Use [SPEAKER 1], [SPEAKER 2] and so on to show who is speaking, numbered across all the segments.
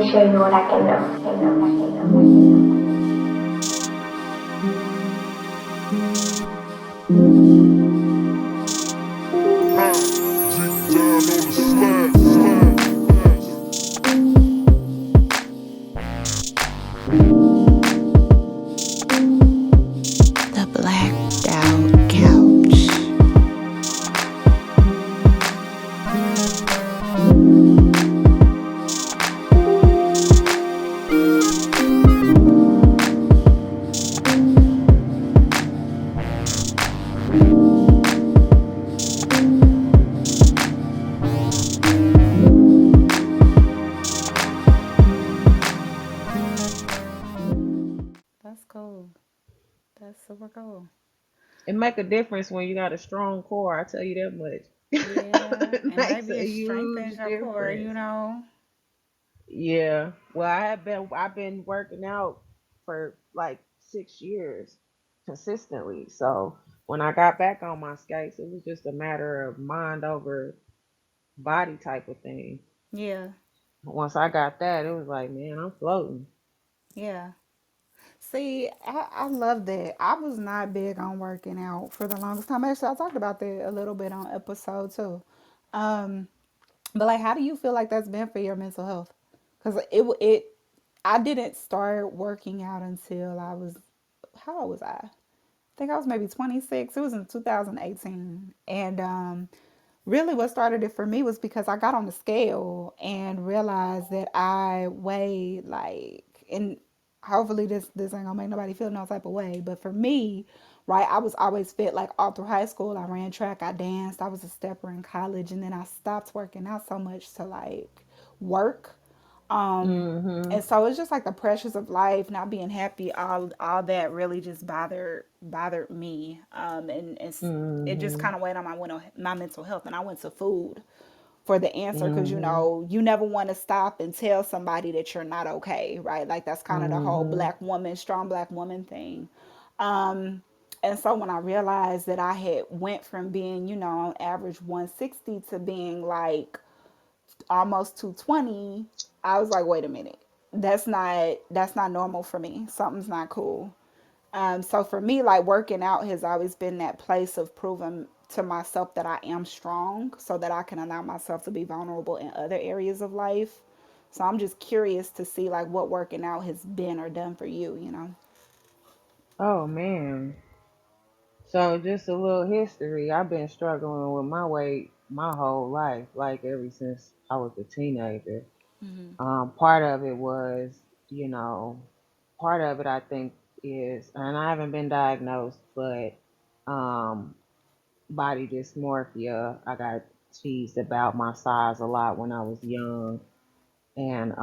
[SPEAKER 1] me show you what I can do.
[SPEAKER 2] Deep down on the slab.
[SPEAKER 3] The blacked out couch.
[SPEAKER 4] That's cool. That's super cool.
[SPEAKER 5] It make a difference when you got a strong core. I tell you that much.
[SPEAKER 4] Yeah,
[SPEAKER 5] It
[SPEAKER 4] and
[SPEAKER 5] makes
[SPEAKER 4] maybe
[SPEAKER 5] a
[SPEAKER 4] it
[SPEAKER 5] huge
[SPEAKER 4] strengthens your core,
[SPEAKER 5] difference.
[SPEAKER 4] know?
[SPEAKER 5] Yeah. Well, I've been working out for like 6 years consistently. So when I got back on my skates, it was just a matter of mind over body type of thing.
[SPEAKER 4] Yeah,
[SPEAKER 5] Once I got that, it was like, man, I'm floating.
[SPEAKER 4] yeah. See, I love that. I was not big on working out for the longest time. Actually, I talked about that a little bit on episode two. Um, but like, how do you feel like that's been for your mental health? Because I didn't start working out until I was, how old was I? Think I was maybe 26. It was in 2018. And really what started it for me was because I got on the scale and realized that I weighed like, and hopefully this ain't gonna make nobody feel no type of way, but for me, right, I was always fit like all through high school. I ran track, I danced, I was a stepper in college, and then I stopped working out so much to like work.
[SPEAKER 5] Mm-hmm.
[SPEAKER 4] And so it's just like the pressures of life, not being happy, all that really just bothered me. And it just
[SPEAKER 5] Mm-hmm.
[SPEAKER 4] kind of weighed on my mental health. And I went to food for the answer because
[SPEAKER 5] Mm-hmm.
[SPEAKER 4] you never want to stop and tell somebody that you're not okay, right? Like that's kind of the whole
[SPEAKER 5] Mm-hmm.
[SPEAKER 4] strong black woman thing. And so when I realized that I had went from being, on average 160 to being like almost 220, I was like, wait a minute. That's not normal for me. Something's not cool. So for me, like working out has always been that place of proving to myself that I am strong so that I can allow myself to be vulnerable in other areas of life. So I'm just curious to see like what working out has been or done for you.
[SPEAKER 5] Oh man. So just a little history. I've been struggling with my weight my whole life, like ever since I was a teenager. Part of it was, you know, part of it I think is, and I haven't been diagnosed, but um, body dysmorphia. I got teased about my size a lot when I was young, and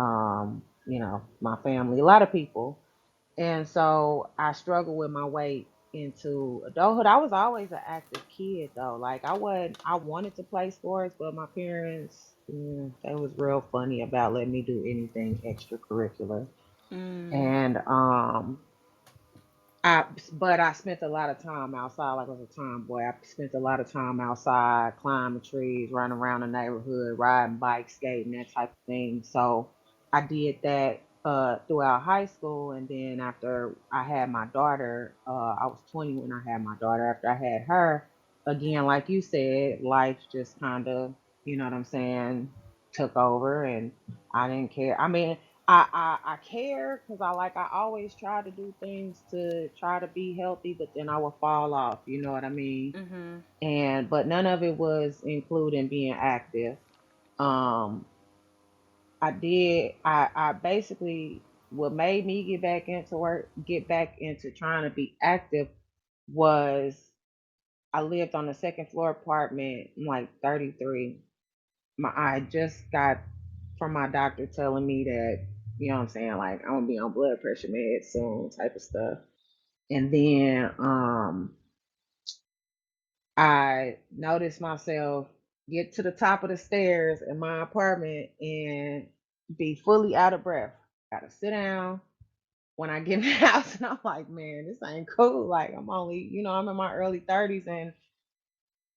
[SPEAKER 5] my family, a lot of people. And so I struggled with my weight into adulthood. I was always an active kid though. Like I wanted to play sports, but my parents, they was real funny about letting me do anything extracurricular. And but I spent a lot of time outside. Like I was a tomboy. I spent a lot of time outside, climbing trees, running around the neighborhood, riding bikes, skating, that type of thing. So I did that throughout high school, and then after I had my daughter, I was 20 when I had my daughter. After I had her, again, like you said, life just kind of, you know what I'm saying, took over, and I didn't care. I mean, I care because I always try to do things to try to be healthy, but then I will fall off. You know what I mean? And but none of it was including being active. Um, I basically what made me get back into trying to be active was I lived on the second floor apartment. I'm like 33. I just got from my doctor telling me that, you know what I'm saying, like I'm gonna be on blood pressure meds soon, type of stuff. And then I noticed myself get to the top of the stairs in my apartment and be fully out of breath. Gotta sit down when I get in the house, and I'm like, man, this ain't cool. Like I'm only, I'm in my early 30s, and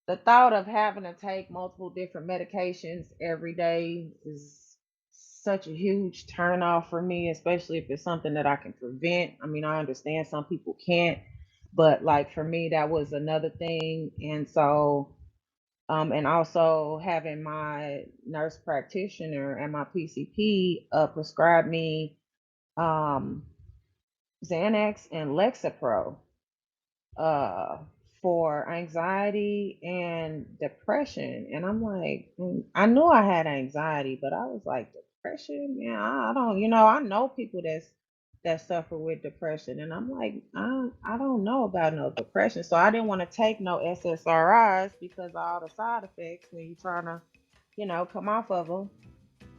[SPEAKER 5] the thought of having to take multiple different medications every day is such a huge turn off for me, especially if it's something that I can prevent. I mean, I understand some people can't, but like for me, that was another thing. And so, and also having my nurse practitioner and my PCP prescribe me um, Xanax and Lexapro uh for anxiety and depression. And I'm like, I knew I had anxiety, but I was like, depression, man, I don't, I know people that suffer with depression, and I'm like, I don't know about no depression. So I didn't want to take no SSRIs because of all the side effects when you're trying to, come off of them.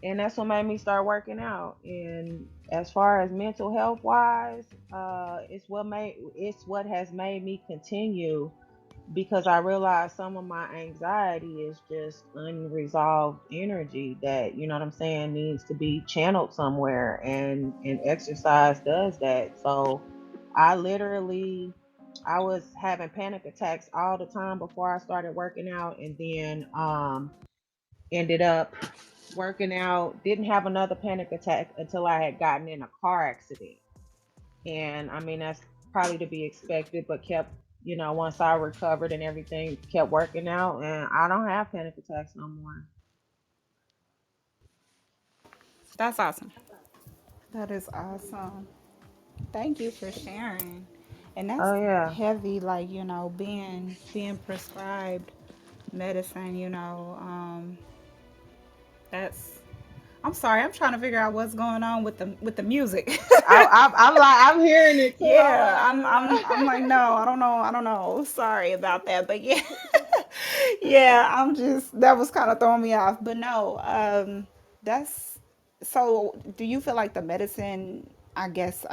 [SPEAKER 5] And that's what made me start working out. And as far as mental health wise, it's what has made me continue, because I realized some of my anxiety is just unresolved energy that, you know what I'm saying, needs to be channeled somewhere, and exercise does that. So I literally I was having panic attacks all the time before I started working out, and then ended up working out, didn't have another panic attack until I had gotten in a car accident. And I mean, that's probably to be expected, but kept, once I recovered and everything, kept working out, and I don't have panic attacks no more.
[SPEAKER 4] That's awesome. That is awesome. Thank you for sharing. And that's
[SPEAKER 5] Oh, yeah.
[SPEAKER 4] heavy, like, being prescribed medicine, that's I'm sorry, I'm trying to figure out what's going on with the music.
[SPEAKER 5] I'm like, I'm hearing it too. I'm
[SPEAKER 4] Yeah,
[SPEAKER 5] like,
[SPEAKER 4] I'm like, no, I don't know. Sorry about that, but yeah, yeah, I'm just that was kind of throwing me off. But no, that's so. Do you feel like the medicine? I guess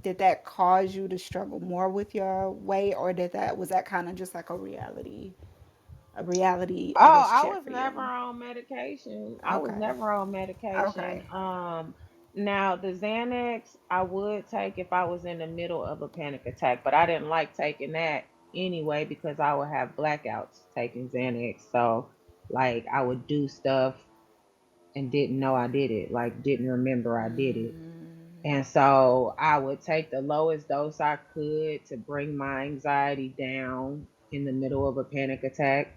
[SPEAKER 4] did that cause you to struggle more with your weight, or did that was that kind of just like a reality, I
[SPEAKER 5] Oh,
[SPEAKER 4] guess,
[SPEAKER 5] I
[SPEAKER 4] check
[SPEAKER 5] was
[SPEAKER 4] for
[SPEAKER 5] never
[SPEAKER 4] you?
[SPEAKER 5] on medication. I was
[SPEAKER 4] Okay,
[SPEAKER 5] never on medication.
[SPEAKER 4] okay.
[SPEAKER 5] Now the Xanax I would take if I was in the middle of a panic attack, but I didn't like taking that anyway because I would have blackouts taking Xanax. So like I would do stuff and didn't know I did it, like didn't remember I did it. And so I would take the lowest dose I could to bring my anxiety down in the middle of a panic attack.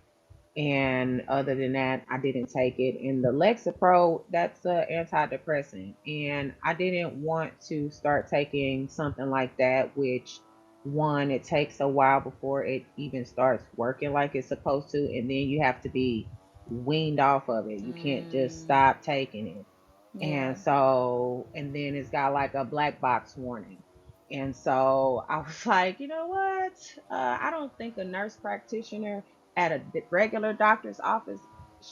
[SPEAKER 5] And other than that, I didn't take it. And the Lexapro, that's an antidepressant. And I didn't want to start taking something like that, which one, it takes a while before it even starts working like it's supposed to. And then you have to be weaned off of it. You can't just stop taking it.
[SPEAKER 4] Yeah.
[SPEAKER 5] And so, and then it's got like a black box warning. And so I was like, you know what? I don't think a nurse practitioner at a regular doctor's office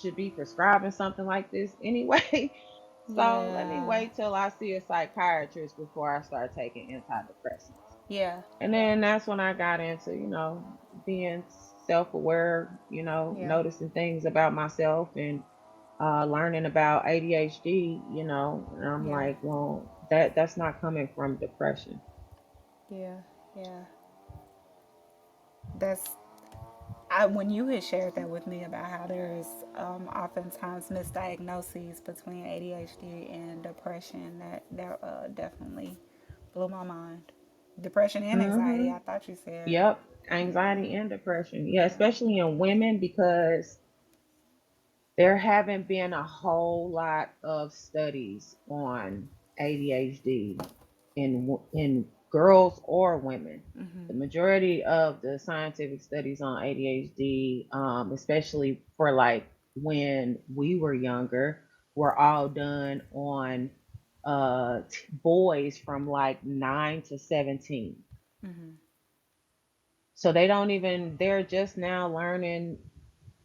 [SPEAKER 5] should be prescribing something like this anyway. So let me
[SPEAKER 4] Yeah.
[SPEAKER 5] wait till I see a psychiatrist before I start taking antidepressants.
[SPEAKER 4] Yeah.
[SPEAKER 5] And then that's when I got into, being self aware,
[SPEAKER 4] Yeah.
[SPEAKER 5] noticing things about myself, and learning about ADHD, and I'm
[SPEAKER 4] Yeah.
[SPEAKER 5] like, well, that's not coming from depression.
[SPEAKER 4] Yeah. Yeah. That's I when you had shared that with me about how there's oftentimes misdiagnoses between ADHD and depression, that definitely blew my mind. Depression and anxiety,
[SPEAKER 5] Hmm.
[SPEAKER 4] I thought you said.
[SPEAKER 5] Yep.
[SPEAKER 4] Yeah.
[SPEAKER 5] Anxiety and depression. Yeah,
[SPEAKER 4] Yeah.
[SPEAKER 5] especially in women, because there haven't been a whole lot of studies on ADHD in girls or women. The majority of the scientific studies on ADHD, especially for like when we were younger, were all done on boys from like 9 to 17. So they don't even, they're just now learning,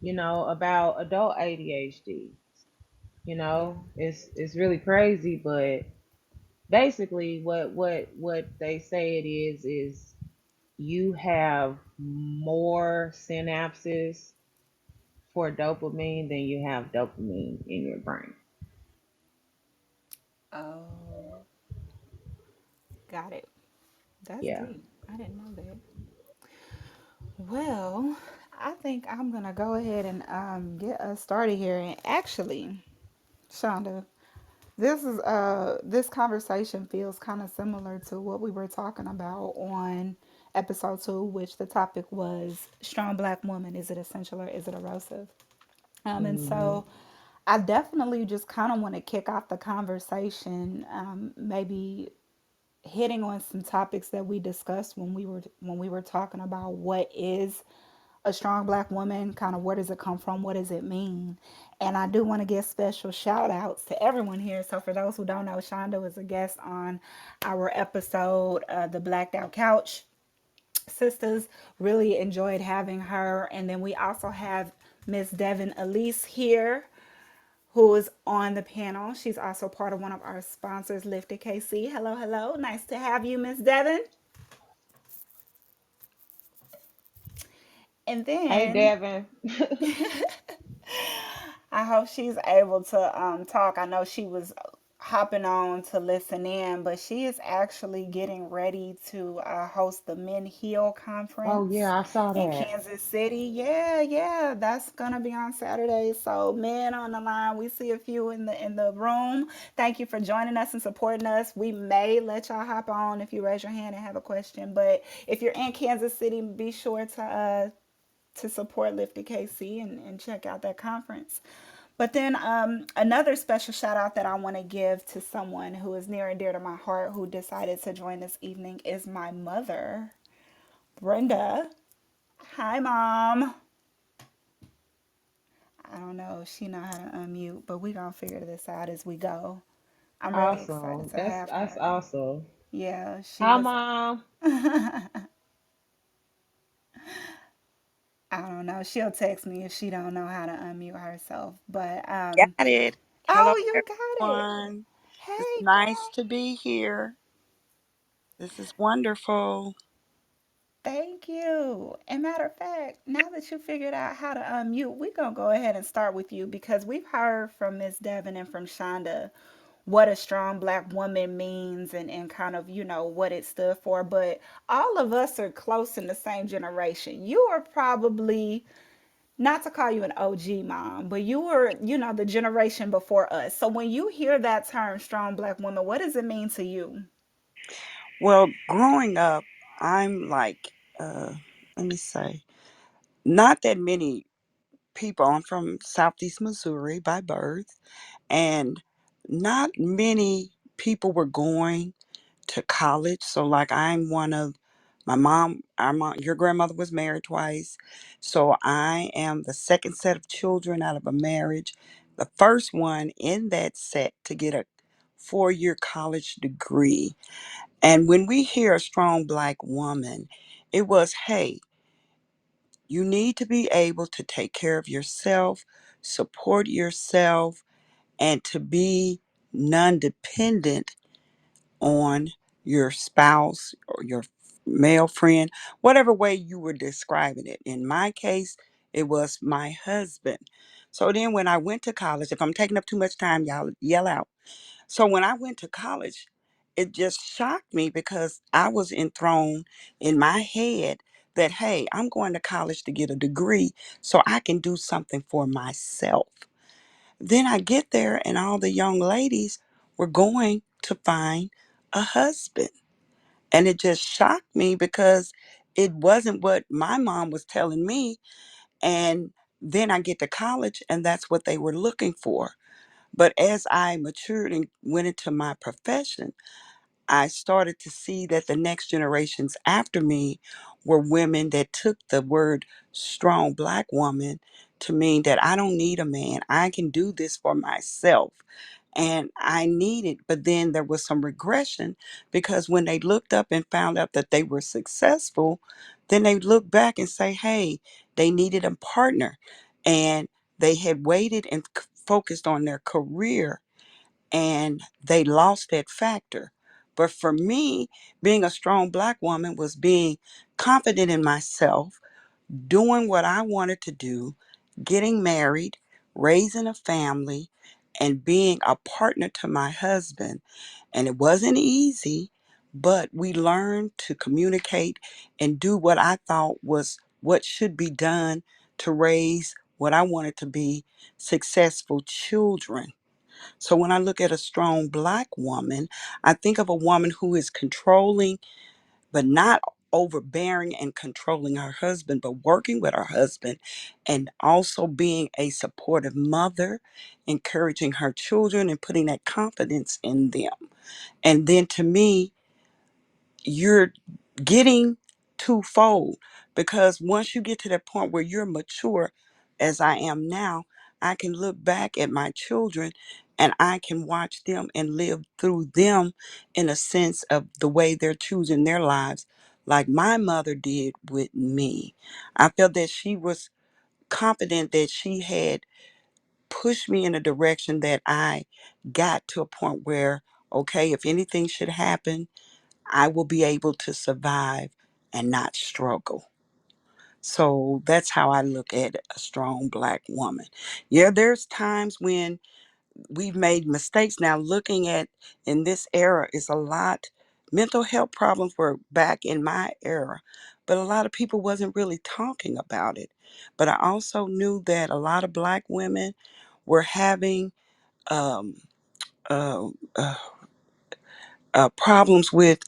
[SPEAKER 5] about adult ADHD.
[SPEAKER 4] Yeah.
[SPEAKER 5] It's really crazy, but basically what they say it is you have more synapses for dopamine than you have dopamine in your brain.
[SPEAKER 4] Oh, got it. That's
[SPEAKER 5] Yeah.
[SPEAKER 4] deep. I didn't know that. Well, I think I'm gonna go ahead and get us started here. And actually, Shonda, This conversation feels kind of similar to what we were talking about on episode 2, which the topic was strong black woman. Is it essential or is it erosive? And
[SPEAKER 5] Hmm.
[SPEAKER 4] so I definitely just kind of want to kick off the conversation, maybe hitting on some topics that we discussed when we were talking about what is a strong black woman, kind of where does it come from, what does it mean. And I do want to give special shout outs to everyone here. So for those who don't know, Shonda was a guest on our episode, the Blacked Out Couch sisters. Really enjoyed having her. And then we also have Miss Devin Elise here, who is on the panel. She's also part of one of our sponsors, Lifted KC. Hello, hello. Nice to have you, Miss Devin. And
[SPEAKER 5] Hey,
[SPEAKER 4] then
[SPEAKER 5] Devin.
[SPEAKER 4] I hope she's able to talk. I know she was hopping on to listen in, but she is actually getting ready to host the Men Heal
[SPEAKER 5] Oh
[SPEAKER 4] conference
[SPEAKER 5] yeah, I saw
[SPEAKER 4] in
[SPEAKER 5] that.
[SPEAKER 4] Kansas City. Yeah, yeah, that's gonna be on Saturday. So, men on the line, we see a few in the room. Thank you for joining us and supporting us. We may let y'all hop on if you raise your hand and have a question. But if you're in Kansas City, be sure to support Lifted KC and check out that conference. But then another special shout out that I want to give to someone who is near and dear to my heart who decided to join this evening is my mother, Brenda. Hi, Mom. I don't know if she know how to unmute, but we gonna figure this out as we go. I'm really excited
[SPEAKER 5] Awesome.
[SPEAKER 4] to
[SPEAKER 5] That's
[SPEAKER 4] have
[SPEAKER 5] that's
[SPEAKER 4] her.
[SPEAKER 5] awesome.
[SPEAKER 4] Yeah, she
[SPEAKER 5] Hi,
[SPEAKER 4] was.
[SPEAKER 5] Mom.
[SPEAKER 4] I don't know. She'll text me if she don't know how to unmute herself. But
[SPEAKER 6] Got it. Hello,
[SPEAKER 4] oh, you got it.
[SPEAKER 6] everyone. It's
[SPEAKER 4] Hey,
[SPEAKER 6] nice
[SPEAKER 4] girl.
[SPEAKER 6] to be here. This is wonderful.
[SPEAKER 4] Thank you. And matter of fact, now that you figured out how to unmute, we're going to go ahead and start with you because we've heard from Miss Devon and from Shonda what a strong black woman means and kind of, what it stood for. But all of us are close in the same generation. You are probably, not to call you an OG mom, but you were, the generation before us. So when you hear that term, strong black woman, what does it mean to you?
[SPEAKER 6] Well, growing up, I'm like, uh, let me say, not that many people. I'm from Southeast Missouri by birth, and not many people were going to college. So, like, I'm one of our mom, your grandmother was married twice. So, I am the second set of children out of a marriage, the first one in that set to get a 4-year college degree. And when we hear a strong black woman, it was, hey, you need to be able to take care of yourself, support yourself, and to be non dependent on your spouse or your male friend, whatever way you were describing it. In my case, it was my husband. So then when I went to college, if I'm taking up too much time, y'all yell out. So when I went to college, it just shocked me because I was enthroned in my head that, hey, I'm going to college to get a degree so I can do something for myself. Then I get there, and all the young ladies were going to find a husband. And it just shocked me because it wasn't what my mom was telling me. And then I get to college, and that's what they were looking for. But as I matured and went into my profession, I started to see that the next generations after me were women that took the word strong black woman to mean that I don't need a man. I can do this for myself. And I needed, but then there was some regression because when they looked up and found out that they were successful, then they looked back and say, hey, they needed a partner. And they had waited and focused on their career and they lost that factor. But for me, being a strong black woman was being confident in myself, doing what I wanted to do, getting married, raising a family, and being a partner to my husband. And it wasn't easy, but we learned to communicate and do what I thought was what should be done to raise what I wanted to be successful children. So when I look at a strong black woman, I think of a woman who is controlling, but not overbearing and controlling her husband, but working with her husband and also being a supportive mother, encouraging her children and putting that confidence in them. And then to me, you're getting twofold, because once you get to that point where you're mature, as I am now, I can look back at my children and I can watch them and live through them in a sense of the way they're choosing their lives, like my mother did with me. I felt that she was confident that she had pushed me in a direction that I got to a point where, okay, if anything should happen, I will be able to survive and not struggle. So that's how I look at a strong black woman. Yeah, there's times when we've made mistakes. Now, looking at in this era is a lot. Mental health problems were back in my era, but a lot of people wasn't really talking about it. But I also knew that a lot of black women were having um, uh, uh, problems with.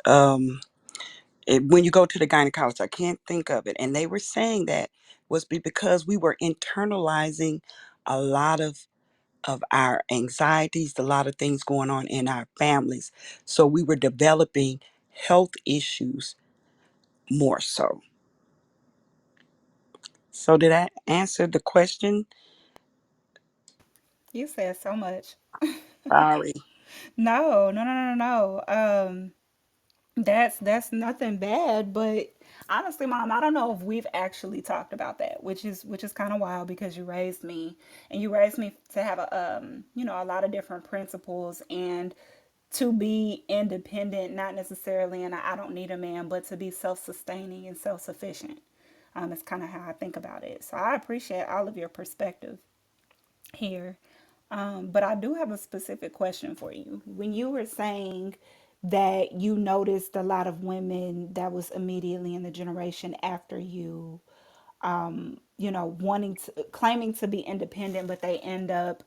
[SPEAKER 6] When you go to the gynecologist, I can't think of it. And they were saying that was because we were internalizing a lot of our anxieties, a lot of things going on in our families. So we were developing health issues more so. So did I answer the question?
[SPEAKER 4] You said so much.
[SPEAKER 6] Sorry.
[SPEAKER 4] No, no, no, no, no. That's nothing bad, but honestly, Mom, I don't know if we've actually talked about that, which is kind of wild because you raised me, and you raised me to have a a lot of different principles and to be independent, not necessarily, and I don't need a man, but to be self-sustaining and self-sufficient. That's kind of how I think about it. So I appreciate all of your perspective here. But I do have a specific question for you. When you were saying that you noticed a lot of women that was immediately in the generation after you, wanting to, claiming to be independent, but they end up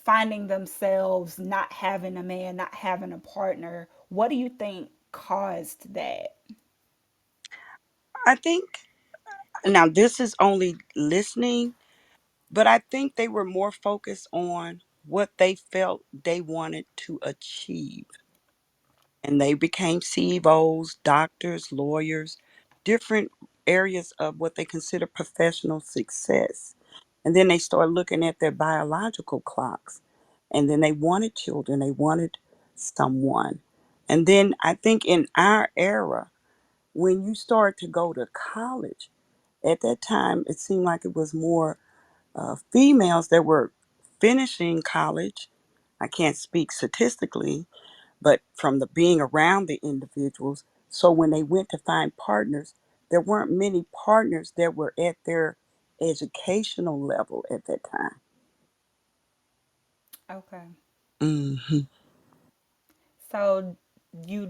[SPEAKER 4] finding themselves not having a man, not having a partner. What do you think caused that?
[SPEAKER 6] I think now this is only listening, but I think they were more focused on what they felt they wanted to achieve. And they became CEOs, doctors, lawyers, different areas of what they consider professional success. And then they start looking at their biological clocks. And then they wanted children, they wanted someone. And then I think in our era, when you start to go to college, at that time, it seemed like it was more females that were finishing college. I can't speak statistically, but from the being around the individuals. So when they went to find partners, there weren't many partners that were at their educational level at that time.
[SPEAKER 4] Okay.
[SPEAKER 6] Hmm.
[SPEAKER 4] So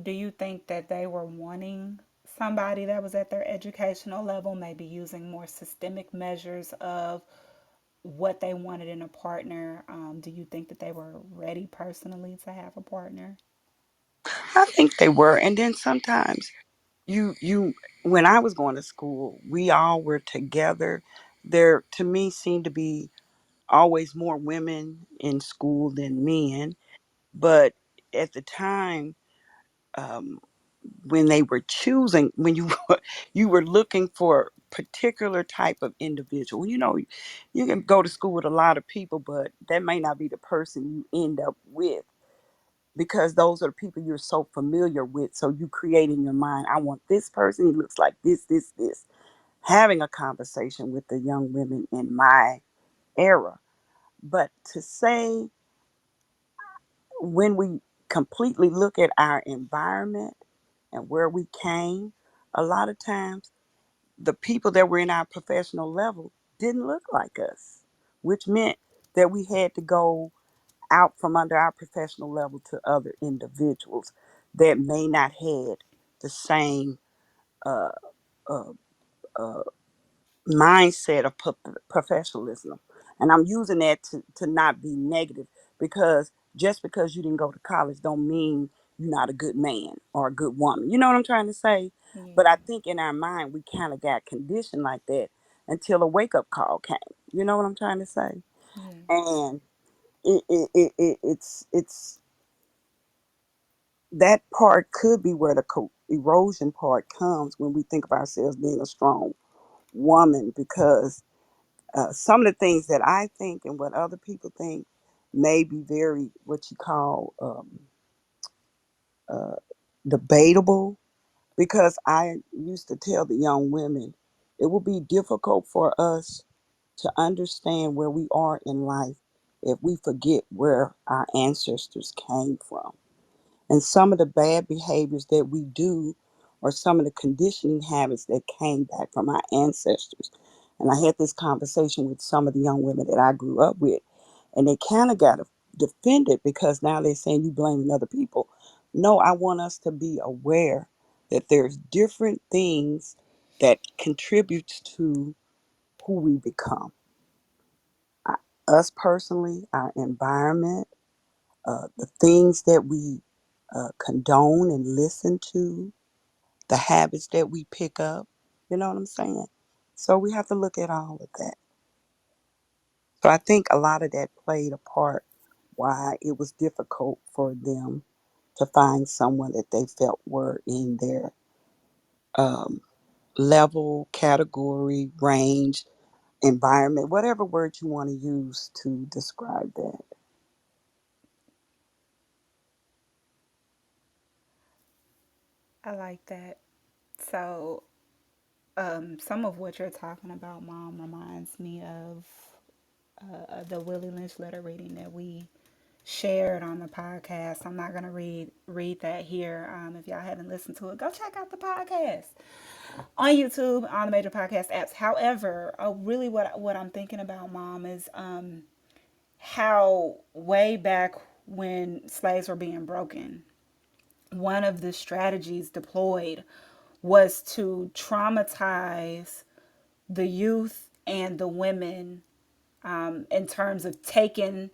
[SPEAKER 4] do you think that they were wanting somebody that was at their educational level, maybe using more systemic measures of what they wanted in a partner? Do you think that they were ready personally to have a partner?
[SPEAKER 6] I think they were. And then sometimes you when I was going to school, we all were together. There to me seemed to be always more women in school than men. But at the time, um, when they were choosing, when you you were looking for particular type of individual, you can go to school with a lot of people, but that may not be the person you end up with, because those are the people you're so familiar with. So you create in your mind, I want this person, he looks like this. Having a conversation with the young women in my era. But to say, when we completely look at our environment and where we came, a lot of times the people that were in our professional level didn't look like us, which meant that we had to go out from under our professional level to other individuals that may not had the same uh, uh, uh, mindset of professionalism. And I'm using that to not be negative, because Just because you didn't go to college don't mean you're not a good man or a good woman. You know what I'm trying to say? But I
[SPEAKER 4] Yeah.
[SPEAKER 6] think in our mind we kind of got conditioned like that until a wake up call came. You know what I'm trying to say?
[SPEAKER 4] Yeah.
[SPEAKER 6] And it's that part could be where the erosion part comes when we think of ourselves being a strong woman, because some of the things that I think and what other people think may be very what you call uh, debatable. Because I used to tell the young women it will be difficult for us to understand where we are in life if we forget where our ancestors came from. And some of the bad behaviors that we do are some of the conditioning habits that came back from our ancestors. And I had this conversation with some of the young women that I grew up with, and they kind of got defended because now they're saying you blaming other people. No, I want us to be aware that there's different things that contributes to who we become. I- Us personally, our environment, the things that we condone and listen to, the habits that we pick up. You know what I'm saying? So we have to look at all of that. So I think a lot of that played a part why it was difficult for them to find someone that they felt were in their um, level, category, range, environment, whatever word you want to use to describe that.
[SPEAKER 4] I like that. So, some of what you're talking about, Mom, reminds me of the Willie Lynch letter reading that we shared on the podcast. I'm not gonna read that here. If y'all haven't listened to it, go check out the podcast on YouTube on the major podcast apps. However, really, what I'm thinking about, Mom, is how way back when slaves were being broken, one of the strategies deployed was to traumatize the youth and the women, in terms of taking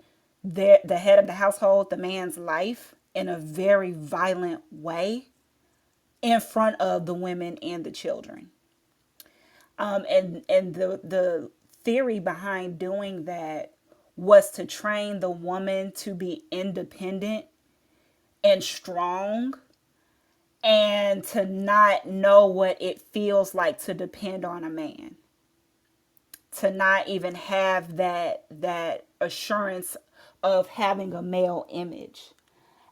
[SPEAKER 4] the head of the household, the man's life, in a very violent way in front of the women and the children. And the theory behind doing that was to train the woman to be independent and strong, and to not know what it feels like to depend on a man, to not even have that assurance of having a male image.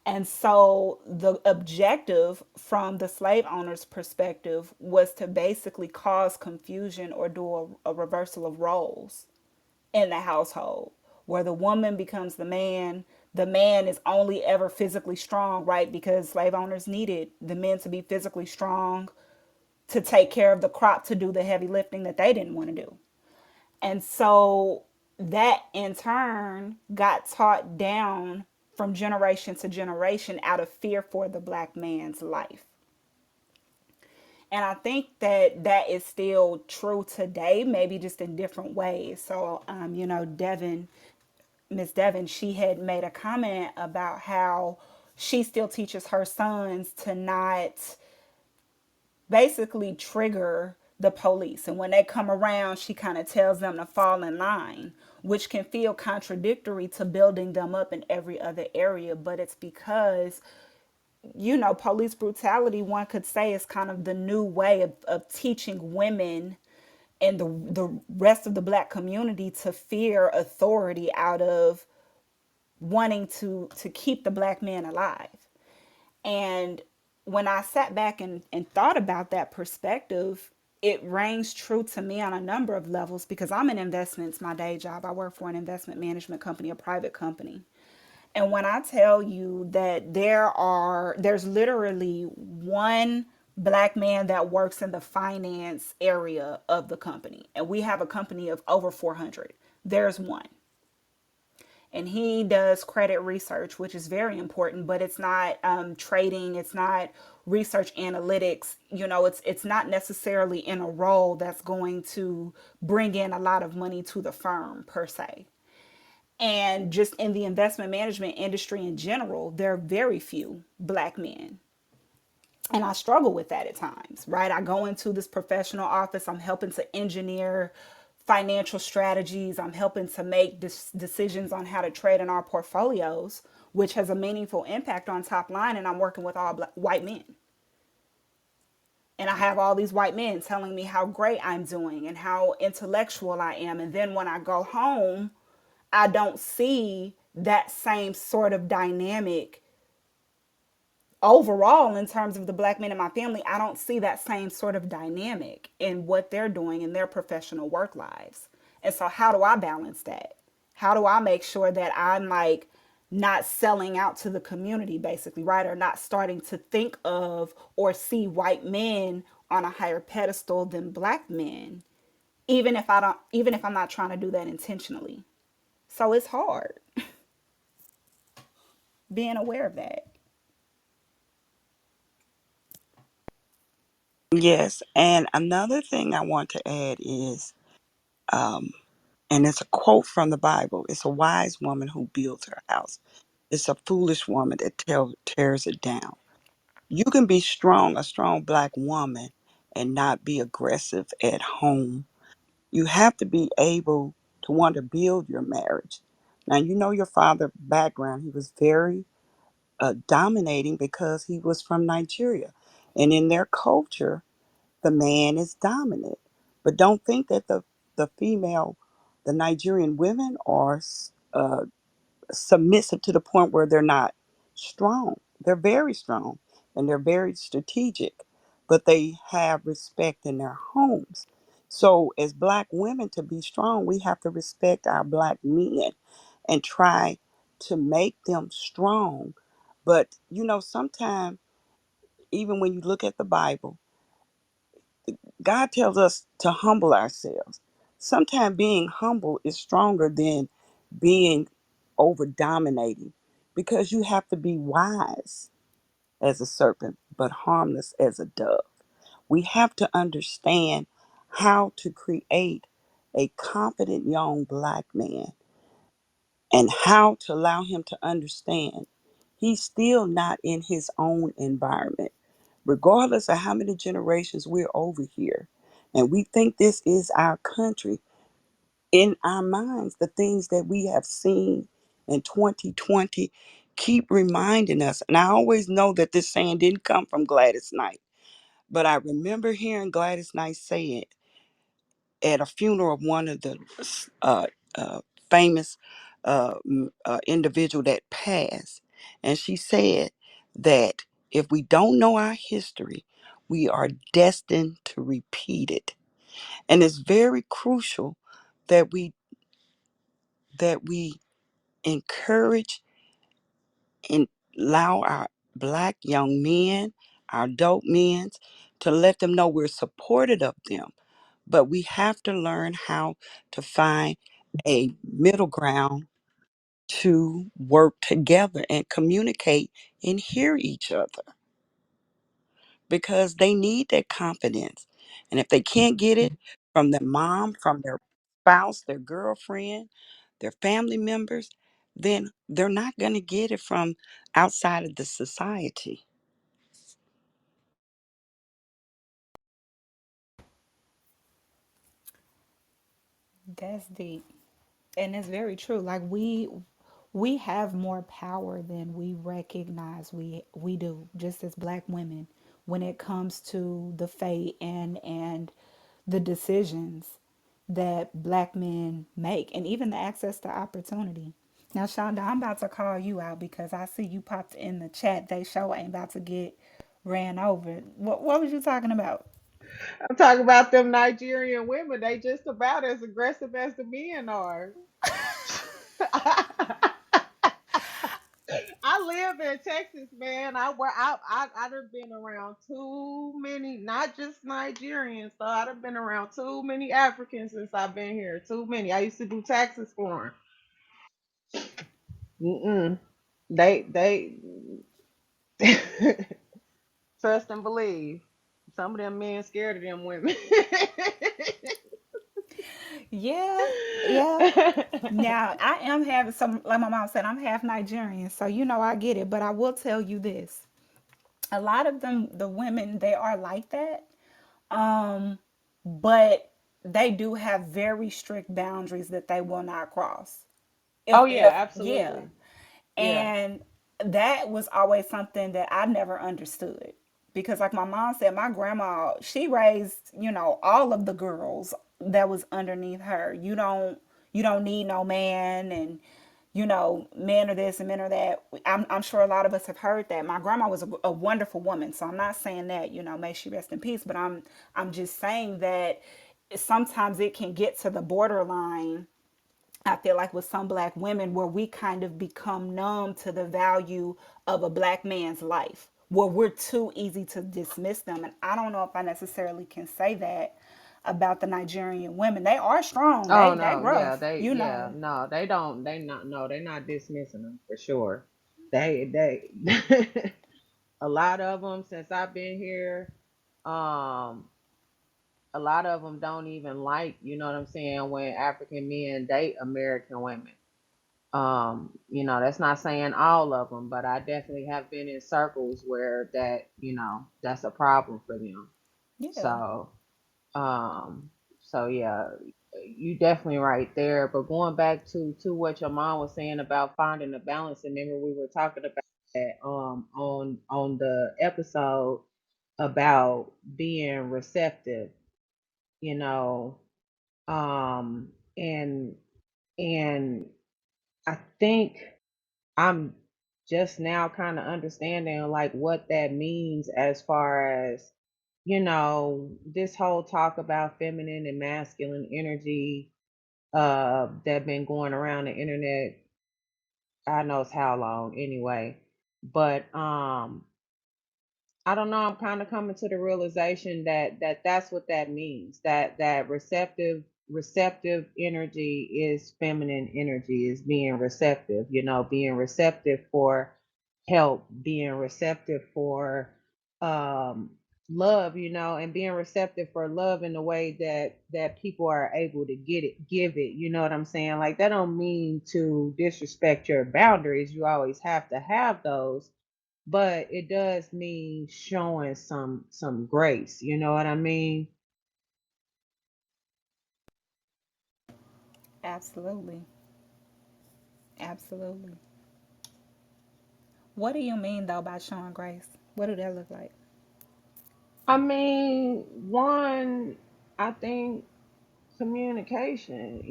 [SPEAKER 4] And so the objective from the slave owner's perspective was to basically cause confusion or do a reversal of roles in the household, where the woman becomes the man. The man is only ever physically strong, right? Because slave owners needed the men to be physically strong to take care of the crop, to do the heavy lifting that they didn't want to do. And so that in turn got taught down from generation to generation out of fear for the black man's life. And I think that that is still true today, maybe just in different ways. So, Devin, Miss Devin, she had made a comment about how she still teaches her sons to not basically trigger the police. And when they come around, she kind of tells them to fall in line, which can feel contradictory to building them up in every other area. But it's because, police brutality, one could say, is kind of the new way of teaching women and the rest of the black community to fear authority out of wanting to keep the black man alive. And when I sat back and thought about that perspective, it rings true to me on a number of levels, because I'm in investments, my day job. I work for an investment management company, a private company. And when I tell you that there's literally one black man that works in the finance area of the company, and we have a company of over 400. There's one, and he does credit research, which is very important, but it's not trading, it's not research analytics. It's not necessarily in a role that's going to bring in a lot of money to the firm per se. And just in the investment management industry in general, there are very few black men. And I struggle with that at times, right? I go into this professional office, I'm helping to engineer financial strategies, I'm helping to make decisions on how to trade in our portfolios, which has a meaningful impact on top line. And I'm working with all white men. And I have all these white men telling me how great I'm doing and how intellectual I am. And then when I go home, I don't see that same sort of dynamic overall in terms of the black men in my family. I don't see that same sort of dynamic in what they're doing in their professional work lives. And so how do I balance that? How do I make sure that I'm like not selling out to the community basically, right? Or not starting to think of or see white men on a higher pedestal than black men, even if I'm not trying to do that intentionally. So it's hard being aware of that.
[SPEAKER 6] Yes, and another thing I want to add is, um, and it's a quote from the Bible. It's a wise woman who builds her house. It's a foolish woman that tears it down. You can be strong, a strong black woman, and not be aggressive at home. You have to be able to want to build your marriage. Now, you know your father background. He was very dominating because he was from Nigeria. And in their culture, the man is dominant. But don't think that the female, the Nigerian women are submissive to the point where they're not strong. They're very strong and they're very strategic, but they have respect in their homes. So, as black women, to be strong, we have to respect our black men and try to make them strong. But, sometimes, even when you look at the Bible, God tells us to humble ourselves. Sometimes being humble is stronger than being over dominating because you have to be wise as a serpent, but harmless as a dove. We have to understand how to create a confident young black man and how to allow him to understand he's still not in his own environment, regardless of how many generations we're over here. And we think this is our country. In our minds, the things that we have seen in 2020 keep reminding us. And I always know that this saying didn't come from Gladys Knight, but I remember hearing Gladys Knight say it at a funeral of one of the uh, famous individual that passed. And she said that if we don't know our history, we are destined to repeat it. And it's very crucial that we encourage and allow our black young men, our adult men, to let them know we're supportive of them. But we have to learn how to find a middle ground to work together and communicate and hear each other because they need that confidence. And if they can't get it from their mom, from their spouse, their girlfriend, their family members, then they're not going to get it from outside of the society.
[SPEAKER 4] That's deep. And it's very true. Like we have more power than we recognize we do, just as black women, when it comes to the fate and the decisions that black men make and even the access to opportunity. Now, Shonda, I'm about to call you out because I see you popped in the chat. They show ain't about to get ran over. What was you talking about?
[SPEAKER 5] I'm talking about them Nigerian women. They just about as aggressive as the men are. I live in Texas, man. I done been around too many, not just Nigerians. So I done been around too many Africans since I've been here. Too many. I used to do taxes for them. Mm-mm. They trust and believe. Some of them men scared of them women.
[SPEAKER 4] Yeah, yeah. Now I am having some, like my mom said, I'm half Nigerian, so I get it. But I will tell you this: a lot of them, the women, they are like that. Um, but they do have very strict boundaries that they will not cross.
[SPEAKER 5] Oh yeah,
[SPEAKER 4] If yeah,
[SPEAKER 5] absolutely. Yeah.
[SPEAKER 4] and that was always something that I never understood because, like my mom said, my grandma, she raised, all of the girls that was underneath her. You don't need no man, and men are this and men are that. I'm sure a lot of us have heard that. My grandma was a wonderful woman, so I'm not saying that, may she rest in peace, but I'm just saying that sometimes it can get to the borderline. I feel like with some black women, where we kind of become numb to the value of a black man's life, where we're too easy to dismiss them. And I don't know if I necessarily can say that about the Nigerian women. They are strong.
[SPEAKER 5] Oh
[SPEAKER 4] They
[SPEAKER 5] no, yeah,
[SPEAKER 4] rough,
[SPEAKER 5] they yeah, no, they don't they not no, they're not dismissing them for sure. They a lot of them since I've been here, um a lot of them don't even like, you know what I'm saying, when African men date American women. That's not saying all of them, but I definitely have been in circles where that's a problem for them.
[SPEAKER 4] Yeah.
[SPEAKER 5] So, um, so yeah, you definitely right there. But going back to what your mom was saying about finding the balance, and remember we were talking about that on the episode about being receptive, you know, um, and and I think I'm just now kind of understanding like what that means as far as this whole talk about feminine and masculine energy that been going around the internet. God knows how long anyway. But I don't know. I'm kind of coming to the realization that's what that means. That receptive energy is feminine energy, is being receptive. Being receptive for help, being receptive for um, love. And being receptive for love in the way that people are able to give it. You know what I'm saying? Like that don't mean to disrespect your boundaries. You always have to have those, but it does mean showing some grace. You know what I mean?
[SPEAKER 4] Absolutely. Absolutely. What do you mean though by showing grace? What do that look like?
[SPEAKER 5] I mean, one, I think communication.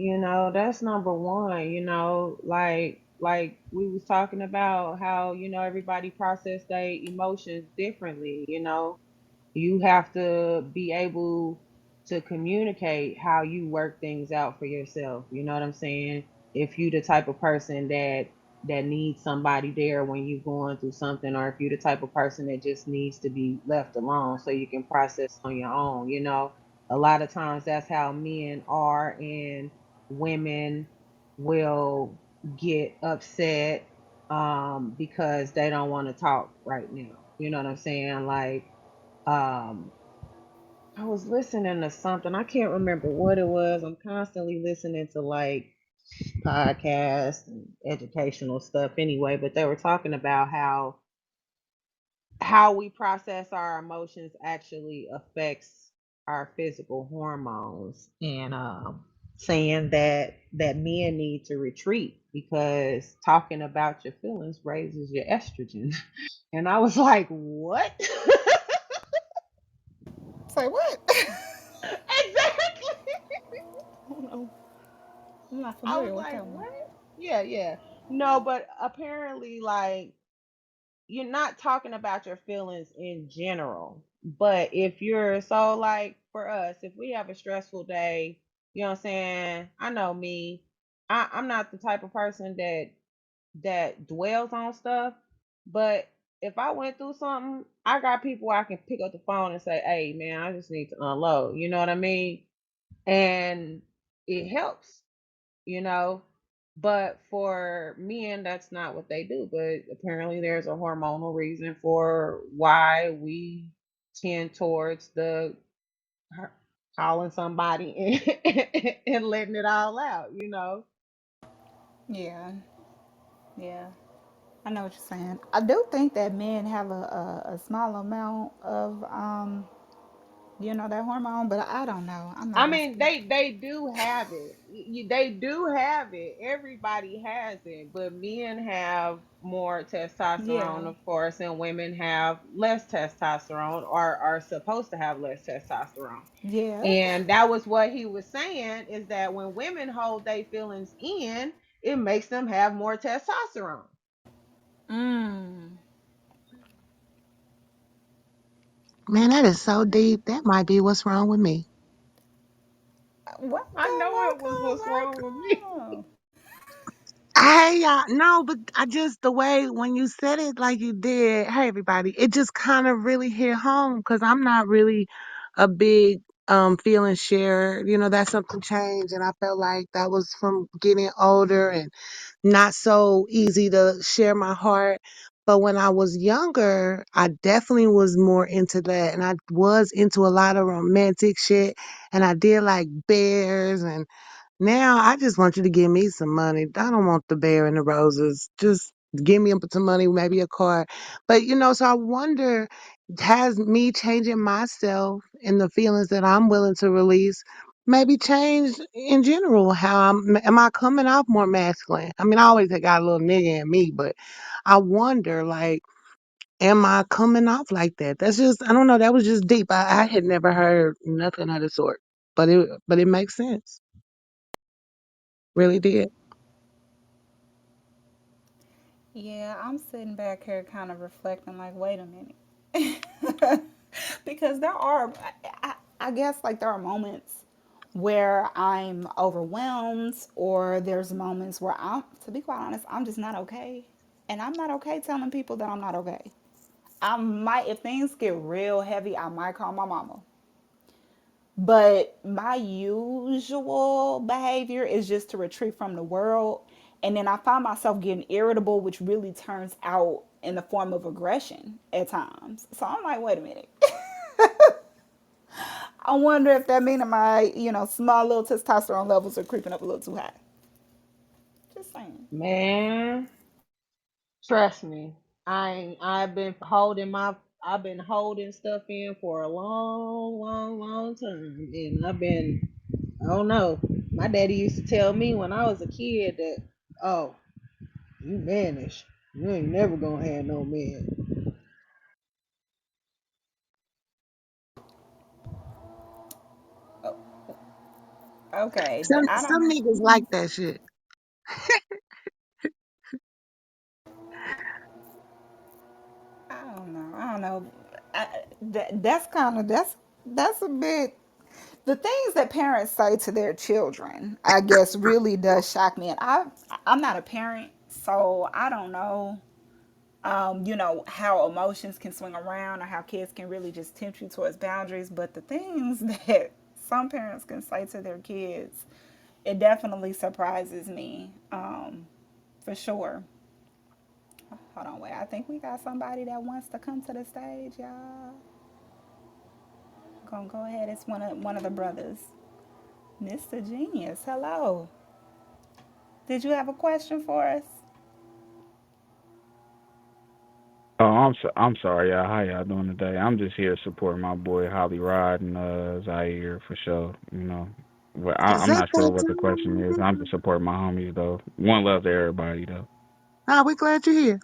[SPEAKER 5] That's number one. Like we was talking about how everybody process their emotions differently. You have to be able to communicate how you work things out for yourself. You know what I'm saying? If you the type of person that needs somebody there when you're going through something, or if you're the type of person that just needs to be left alone so you can process on your own. A lot of times that's how men are, and women will get upset because they don't want to talk right now. You know what I'm saying? Like um I was listening to something. I can't remember what it was. I'm constantly listening to like podcasts and educational stuff anyway, but they were talking about how we process our emotions actually affects our physical hormones, and saying that men need to retreat because talking about your feelings raises your estrogen. And I was like, "What?"
[SPEAKER 4] Say what?
[SPEAKER 5] Exactly.
[SPEAKER 4] I don't know. I'm not
[SPEAKER 5] I was
[SPEAKER 4] familiar with
[SPEAKER 5] like,
[SPEAKER 4] that one.
[SPEAKER 5] what? Yeah, yeah. No, but apparently, like, you're not talking about your feelings in general. But if you're so, like, for us, if we have a stressful day, you know what I'm saying? I know me. I'm not the type of person that dwells on stuff. But if I went through something, I got people I can pick up the phone and say, "Hey, man, I just need to unload." You know what I mean? And it helps, you know. But for men, that's not what they do. But apparently, there's a hormonal reason for why we tend towards the hy- calling somebody and letting it all out, you know.
[SPEAKER 4] Yeah, yeah. I know what you're saying. I do think that men have a small amount of that hormone, but I don't know. I'm not
[SPEAKER 5] I
[SPEAKER 4] gonna
[SPEAKER 5] mean,
[SPEAKER 4] speak.
[SPEAKER 5] they do have it. They do have it. Everybody has it, but men have more
[SPEAKER 4] Yeah,
[SPEAKER 5] testosterone, of course, and women have less testosterone, or are supposed to have less testosterone.
[SPEAKER 4] yeah.
[SPEAKER 5] And that was what he was saying, is that when women hold their feelings in, it makes them have more testosterone.
[SPEAKER 4] Mm.
[SPEAKER 3] Man, that is so deep. That might be what's wrong with me.
[SPEAKER 4] What
[SPEAKER 5] I
[SPEAKER 4] the
[SPEAKER 5] know it
[SPEAKER 4] fuck
[SPEAKER 5] was
[SPEAKER 4] on,
[SPEAKER 5] what's wrong with me.
[SPEAKER 4] Marco?
[SPEAKER 3] Hey, y'all. No, but I just, the way when you said it like you did, hey, everybody, it just kind of really hit home because I'm not really a big feeling sharer. That's something changed. And I felt like that was from getting older and not so easy to share my heart. But when I was younger, I definitely was more into that. And I was into a lot of romantic shit. And I did like bears and now I just want you to give me some money. I don't want the bear and the roses. Just give me some money, maybe a car. But so I wonder, has me changing myself and the feelings that I'm willing to release maybe changed in general? How am I coming off more masculine? I mean, I always got a little nigga in me, but I wonder, like, am I coming off like that? That's just, I don't know. That was just deep. I had never heard nothing of the sort, but it makes sense. Really did.
[SPEAKER 4] Yeah, I'm sitting back here kind of reflecting, like, wait a minute. Because there are, I guess, like, there are moments where I'm overwhelmed, or there's moments where to be quite honest, I'm just not okay. And I'm not okay telling people that I'm not okay. I might, if things get real heavy, I might call my mama. But my usual behavior is just to retreat from the world. And then I find myself getting irritable, which really turns out in the form of aggression at times. So I'm like, wait a minute. I wonder if that means that my, small little testosterone levels are creeping up a little too high. Just saying.
[SPEAKER 5] Man, trust me. I've been holding stuff in for a long, long, long time. And I don't know. My daddy used to tell me when I was a kid that, oh, you mannish. You ain't never gonna have no man.
[SPEAKER 4] Okay. I
[SPEAKER 3] Some
[SPEAKER 4] don't.
[SPEAKER 3] niggas like that shit.
[SPEAKER 4] I don't know. I don't know. That's kind of that's a bit. The things that parents say to their children, I guess, really does shock me. And I'm not a parent, so I don't know. How emotions can swing around, or how kids can really just tempt you towards boundaries. But the things that some parents can say to their kids, it definitely surprises me, for sure. Hold on, wait. I think we got somebody that wants to come to the stage, y'all. Gonna go ahead. It's one of the brothers, Mr. Genius. Hello. Did you have a question for us?
[SPEAKER 7] Oh, I'm sorry, y'all. How y'all doing today? I'm just here supporting my boy Holly Rod and Zaire for sure. But
[SPEAKER 3] Is
[SPEAKER 7] I'm
[SPEAKER 3] that
[SPEAKER 7] not sure
[SPEAKER 3] that
[SPEAKER 7] what the question is. I'm
[SPEAKER 3] time?
[SPEAKER 7] just supporting my homies though. One love to everybody though.
[SPEAKER 3] Oh, we glad you're here.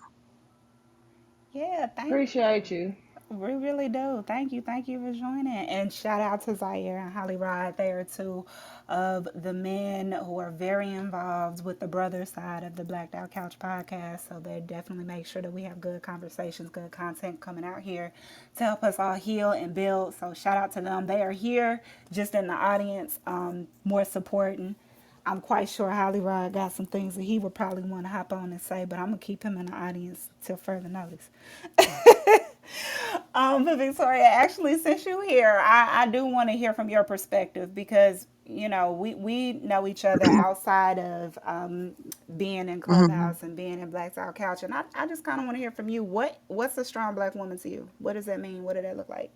[SPEAKER 4] Yeah, thank
[SPEAKER 5] Appreciate you.
[SPEAKER 4] We really do. Thank you for joining. And shout out to Zaire and Holly Rod. They are two of the men who are very involved with the brother side of the Blacked Out Couch podcast. So they definitely make sure that we have good conversations, good content coming out here to help us all heal and build. So shout out to them. They are here just in the audience, more supporting. I'm quite sure Holly Rod got some things that he would probably want to hop on and say, but I'm gonna keep him in the audience till further notice. But Victoria, actually, since you're here, I do want to hear from your perspective because we know each other outside of being in
[SPEAKER 3] Hmm.
[SPEAKER 4] Clubhouse and being in Black Out Couch, and I just kind of want to hear from you. What's a strong black woman to you? What does that mean? What did that look like?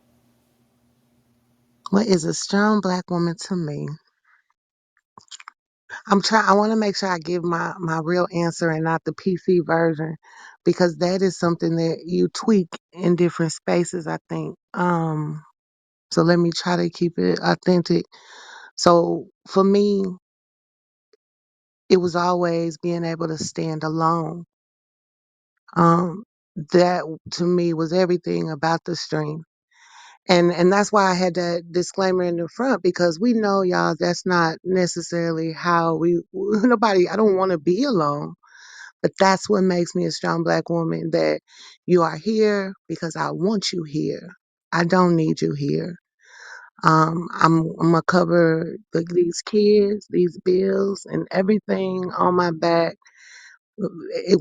[SPEAKER 3] What is a strong black woman to me? I want to make sure I give my real answer and not the PC version, because that is something that you tweak in different spaces, I think. So let me try to keep it authentic. So for me, it was always being able to stand alone. Um, that to me was everything about the strength. And that's why I had that disclaimer in the front, because we know, y'all, that's not necessarily how nobody, I don't want to be alone, but that's what makes me a strong black woman, that you are here because I want you here. I don't need you here. I'm gonna cover these kids, these bills, and everything on my back,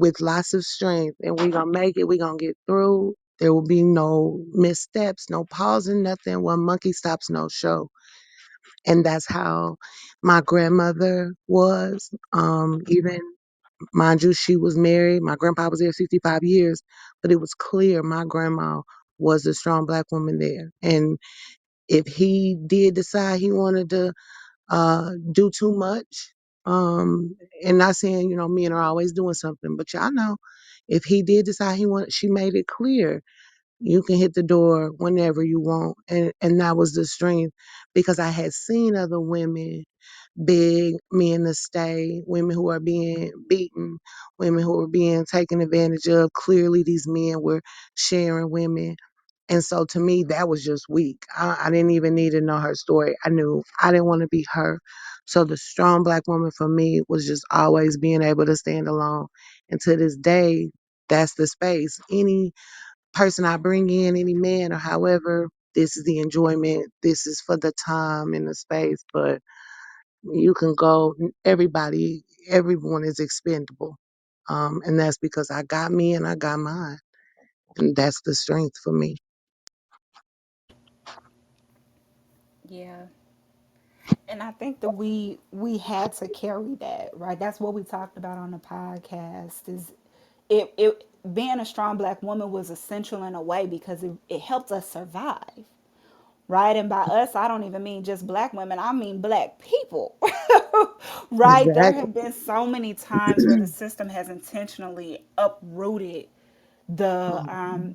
[SPEAKER 3] with lots of strength, and we're gonna make it. We're gonna get through. There will be no missteps, no pausing, nothing. One monkey stops, no show. And that's how my grandmother was. Even mind you, she was married. My grandpa was there 65 years, but it was clear my grandma was a strong black woman there. And if he did decide he wanted to do too much. And not saying, me and her always doing something, but y'all know, if he did decide she made it clear, you can hit the door whenever you want. And that was the strength, because I had seen other women beg men to stay, women who are being beaten, women who are being taken advantage of. Clearly, these men were sharing women. And so to me, that was just weak. I didn't even need to know her story. I knew I didn't want to be her. So the strong black woman for me was just always being able to stand alone. And to this day, that's the space. Any person I bring in, any man or however, this is the enjoyment. This is for the time and the space. But you can go, everyone is expendable. And that's because I got me and I got mine. And that's the strength for me.
[SPEAKER 4] Yeah. And I think that we had to carry that, right? That's what we talked about on the podcast. Is it being a strong black woman was essential in a way because it helped us survive, right? And by us, I don't even mean just black women, I mean black people, right? There
[SPEAKER 3] Exactly.
[SPEAKER 4] have been so many times where the system has intentionally uprooted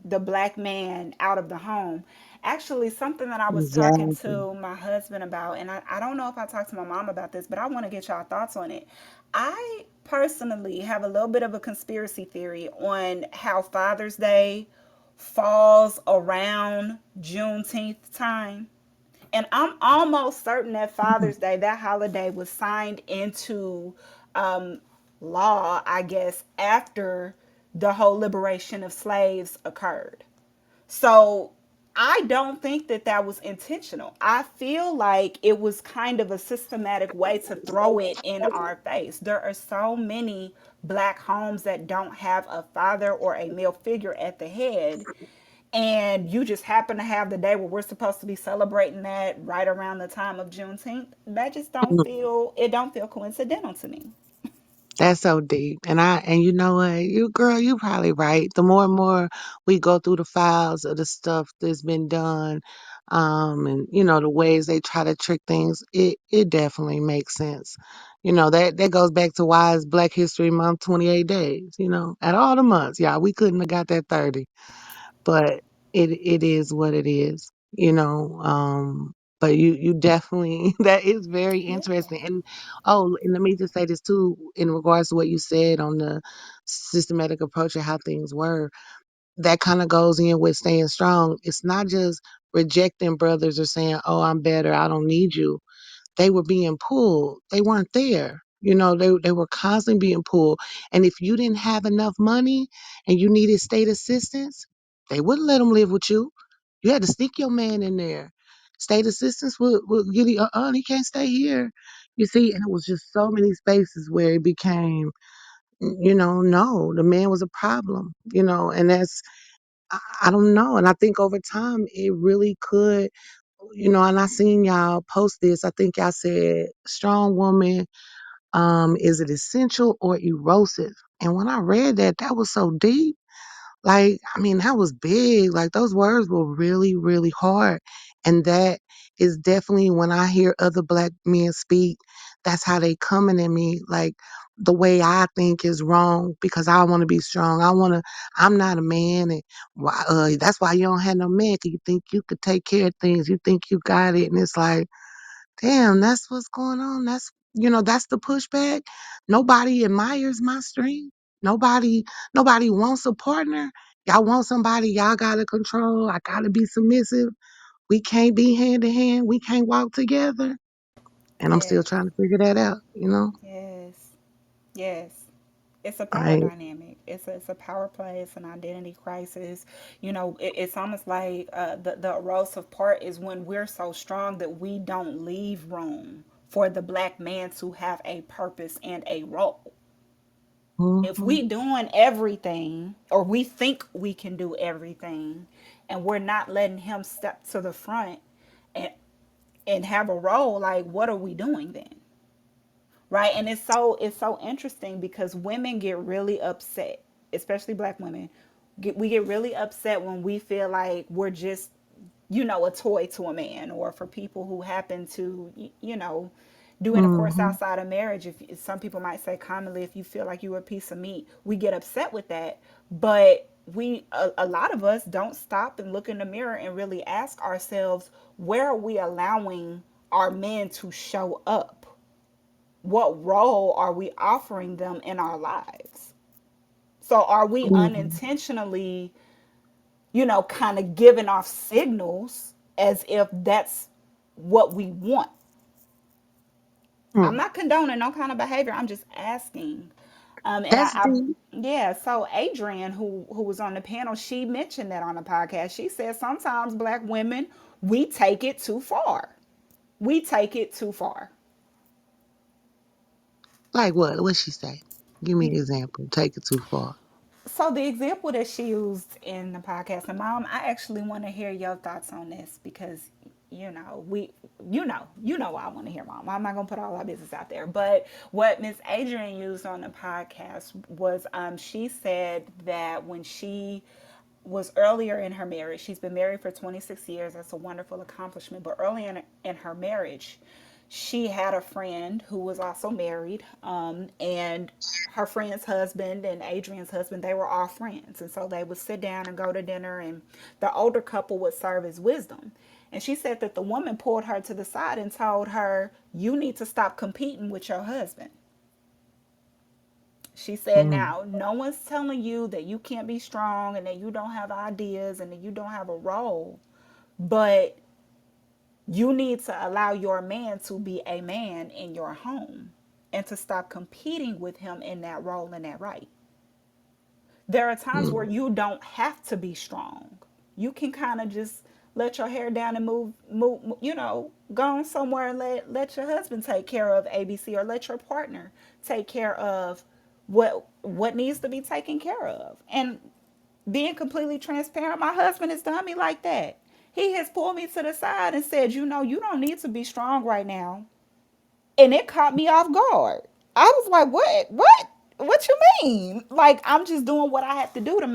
[SPEAKER 4] the black man out of the home. Actually, something that I was talking
[SPEAKER 3] Exactly.
[SPEAKER 4] to my husband about, and I don't know if I talked to my mom about this, but I want to get y'all thoughts on it. I personally have a little bit of a conspiracy theory on how Father's Day falls around Juneteenth time. And I'm almost certain that Father's Day, that holiday, was signed into um, law, I guess, after the whole liberation of slaves occurred. So I don't think that that was intentional. I feel like it was kind of a systematic way to throw it in our face. There are so many black homes that don't have a father or a male figure at the head, and you just happen to have the day where we're supposed to be celebrating that right around the time of Juneteenth. That just don't feel, it don't feel coincidental to me.
[SPEAKER 3] That's so deep. And you know what? You probably right. The more and more we go through the files of the stuff that's been done, and the ways they try to trick things, it definitely makes sense. That goes back to why is Black History Month 28 days, at all the months. Yeah, we couldn't have got that 30. But it is what it is, but you definitely that is very
[SPEAKER 4] Yeah.
[SPEAKER 3] interesting. And let me just say this too, in regards to what you said on the systematic approach of how things were. That kind of goes in with staying strong. It's not just rejecting brothers or saying, oh, I'm better, I don't need you. They were being pulled. They weren't there. They were constantly being pulled. And if you didn't have enough money and you needed state assistance, they wouldn't let them live with you. You had to sneak your man in there. State assistance would get you, he can't stay here. You see, and it was just so many spaces where it became, no, the man was a problem, and I don't know. And I think over time it really could, and I seen y'all post this. I think y'all said strong woman, is it essential or erosive? And when I read that, that was so deep. Like, I mean, that was big. Like, those words were really, really hard. And that is definitely when I hear other black men speak, that's how they coming at me. Like, the way I think is wrong because I want to be strong. I'm not a man. And that's why you don't have no man 'cause you think you could take care of things. You think you got it. And it's like, damn, that's what's going on. That's the pushback. Nobody admires my strength. Nobody, nobody wants a partner. Y'all want somebody y'all gotta control. I gotta be submissive. We can't be hand in hand. We can't walk together. And I'm still
[SPEAKER 4] Yes,
[SPEAKER 3] trying to figure that out.
[SPEAKER 4] yes, yes. It's a power
[SPEAKER 3] Like,
[SPEAKER 4] dynamic. It's a power play. It's an identity crisis. It's almost like the erosive part is when we're so strong that we don't leave room for the black man to have a purpose and a role. If
[SPEAKER 3] mm-hmm,
[SPEAKER 4] we doing everything or we think we can do everything and we're not letting him step to the front and have a role, like what are we doing then? Right? And it's so interesting because women get really upset, especially black women. We get really upset when we feel like we're just a toy to a man, or for people who happen to do intercourse
[SPEAKER 3] mm-hmm,
[SPEAKER 4] outside of marriage. If some people might say commonly, if you feel like you're a piece of meat, we get upset with that. But a lot of us don't stop and look in the mirror and really ask ourselves, where are we allowing our men to show up? What role are we offering them in our lives? So are we
[SPEAKER 3] mm-hmm,
[SPEAKER 4] unintentionally, kind of giving off signals as if that's what we want? I'm
[SPEAKER 3] mm.
[SPEAKER 4] not condoning no kind of behavior. I'm just asking. And
[SPEAKER 3] That's deep.
[SPEAKER 4] yeah. So Adrian, who was on the panel, she mentioned that on the podcast. She said sometimes black women, we take it too far. We take it too far.
[SPEAKER 3] Like what? What she say? Give me an example. Take it too far.
[SPEAKER 4] So the example that she used in the podcast, and Mom, I actually want to hear your thoughts on this because I want to hear, Mom. I'm not gonna put all our business out there, but what Miss Adrian used on the podcast was, she said that when she was earlier in her marriage. She's been married for 26 years. That's a wonderful accomplishment. But early in her marriage, she had a friend who was also married, and her friend's husband and Adrian's husband, they were all friends. And so they would sit down and go to dinner, and the older couple would serve as wisdom. And she said that the woman pulled her to the side and told her, "You need to stop competing with your husband." She said,
[SPEAKER 3] Mm,
[SPEAKER 4] "Now, no one's telling you that you can't be strong and that you don't have ideas and that you don't have a role, but you need to allow your man to be a man in your home and to stop competing with him in that role and that right. There are times where
[SPEAKER 3] mm,
[SPEAKER 4] you don't have to be strong. You can kind of just let your hair down and move, go on somewhere and let your husband take care of ABC, or let your partner take care of what needs to be taken care of." And being completely transparent, my husband has done me like that. He has pulled me to the side and said, "You don't need to be strong right now." And it caught me off guard. I was like, what you mean? Like, I'm just doing what I have to do to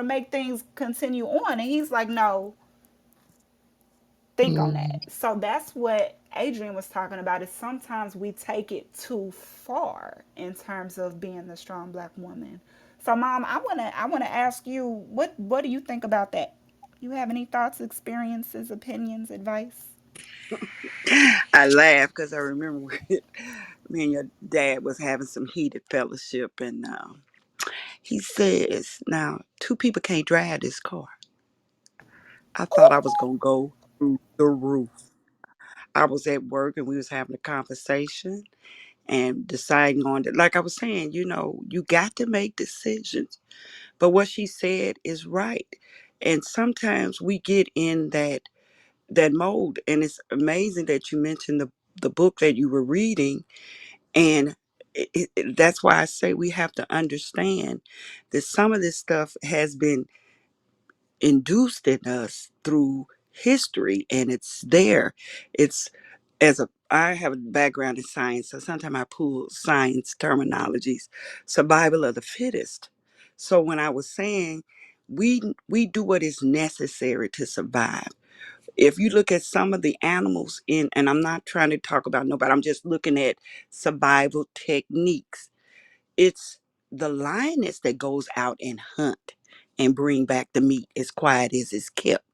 [SPEAKER 4] make things continue on. And he's like, "No, think on
[SPEAKER 3] mm.
[SPEAKER 4] that." So that's what Adrian was talking about, is sometimes we take it too far in terms of being the strong black woman. So Mom, I wanna ask you, what do you think about that? You have any thoughts, experiences, opinions, advice?
[SPEAKER 6] I laugh because I remember when me and your dad was having some heated fellowship, and he says, "Now, two people can't drive this car." I thought I was gonna go through the roof. I was at work and we was having a conversation and deciding on it. Like I was saying, you got to make decisions. But what she said is right. And sometimes we get in that mold. And it's amazing that you mentioned the book that you were reading. And that's why I say we have to understand that some of this stuff has been induced in us through history, and it's there. It's as a I have a background in science, so sometimes I pull science terminologies. Survival of the fittest. So when I was saying We do what is necessary to survive. If you look at some of the animals in, and I'm not trying to talk about nobody, I'm just looking at survival techniques. It's the lioness that goes out and hunt and bring back the meat as quiet as it's kept.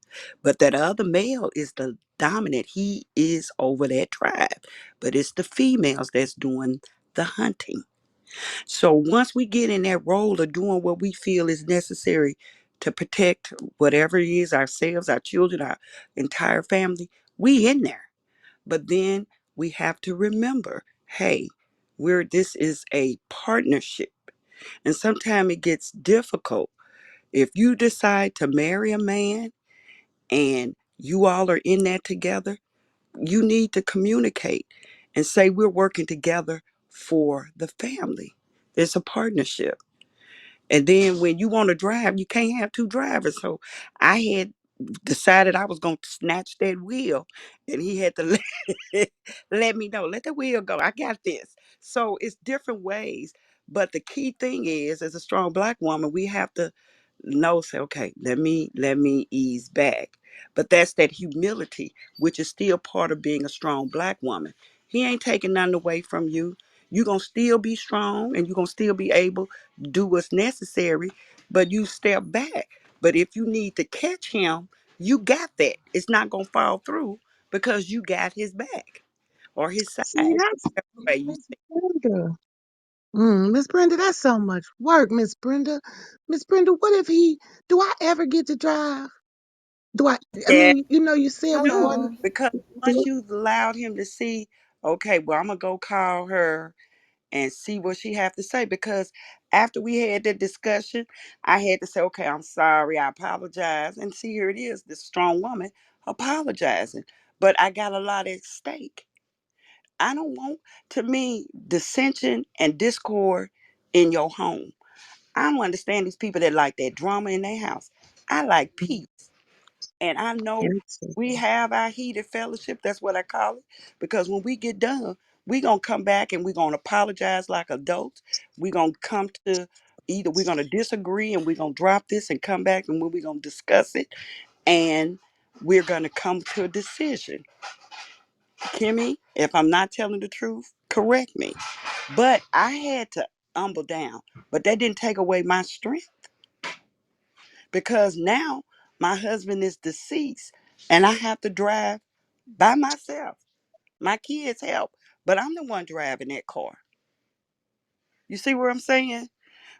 [SPEAKER 6] But that other male is the dominant. He is over that tribe. But it's the females that's doing the hunting. So once we get in that role of doing what we feel is necessary to protect whatever it is, ourselves, our children, our entire family, we in there. But then we have to remember, hey, this is a partnership. And sometimes it gets difficult. If you decide to marry a man and you all are in that together, you need to communicate and say we're working together for the family. It's a partnership. And then when you want to drive, you can't have two drivers. So I had decided I was going to snatch that wheel, and he had to let me know, let the wheel go. I got this. So it's different ways. But the key thing is, as a strong black woman, we have to know, say, okay, let me ease back. But that's that humility, which is still part of being a strong black woman. He ain't taking nothing away from you. You're gonna still be strong and you're gonna still be able to do what's necessary, but you step back. But if you need to catch him, you got that. It's not gonna fall through because you got his back or his side,
[SPEAKER 3] See, that's
[SPEAKER 6] whichever way you
[SPEAKER 3] Miss
[SPEAKER 6] say.
[SPEAKER 3] Brenda. Miss Brenda, that's so much work, Miss Brenda. Miss Brenda, what if do I ever get to drive? Do I
[SPEAKER 6] Yeah,
[SPEAKER 3] mean, you said we going
[SPEAKER 4] Hello.
[SPEAKER 6] because once you've allowed him to see, okay, well, I'm gonna go call her and see what she have to say, because after we had that discussion, I had to say, okay, I'm sorry, I apologize. And see, here it is, this strong woman apologizing. But I got a lot at stake. I don't want, to me, dissension and discord in your home. I don't understand these people that like that drama in their house. I like peace. And I know we have our heated fellowship. That's what I call it. Because when we get done, we're going to come back and we're going to apologize like adults. We're going to come to, either we're going to disagree and we're going to drop this and come back, and we're going to discuss it. And we're going to come to a decision. Kimmy, if I'm not telling the truth, correct me. But I had to humble down. But that didn't take away my strength, because now my husband is deceased and I have to drive by myself. My kids help, but I'm the one driving that car. You see what I'm saying?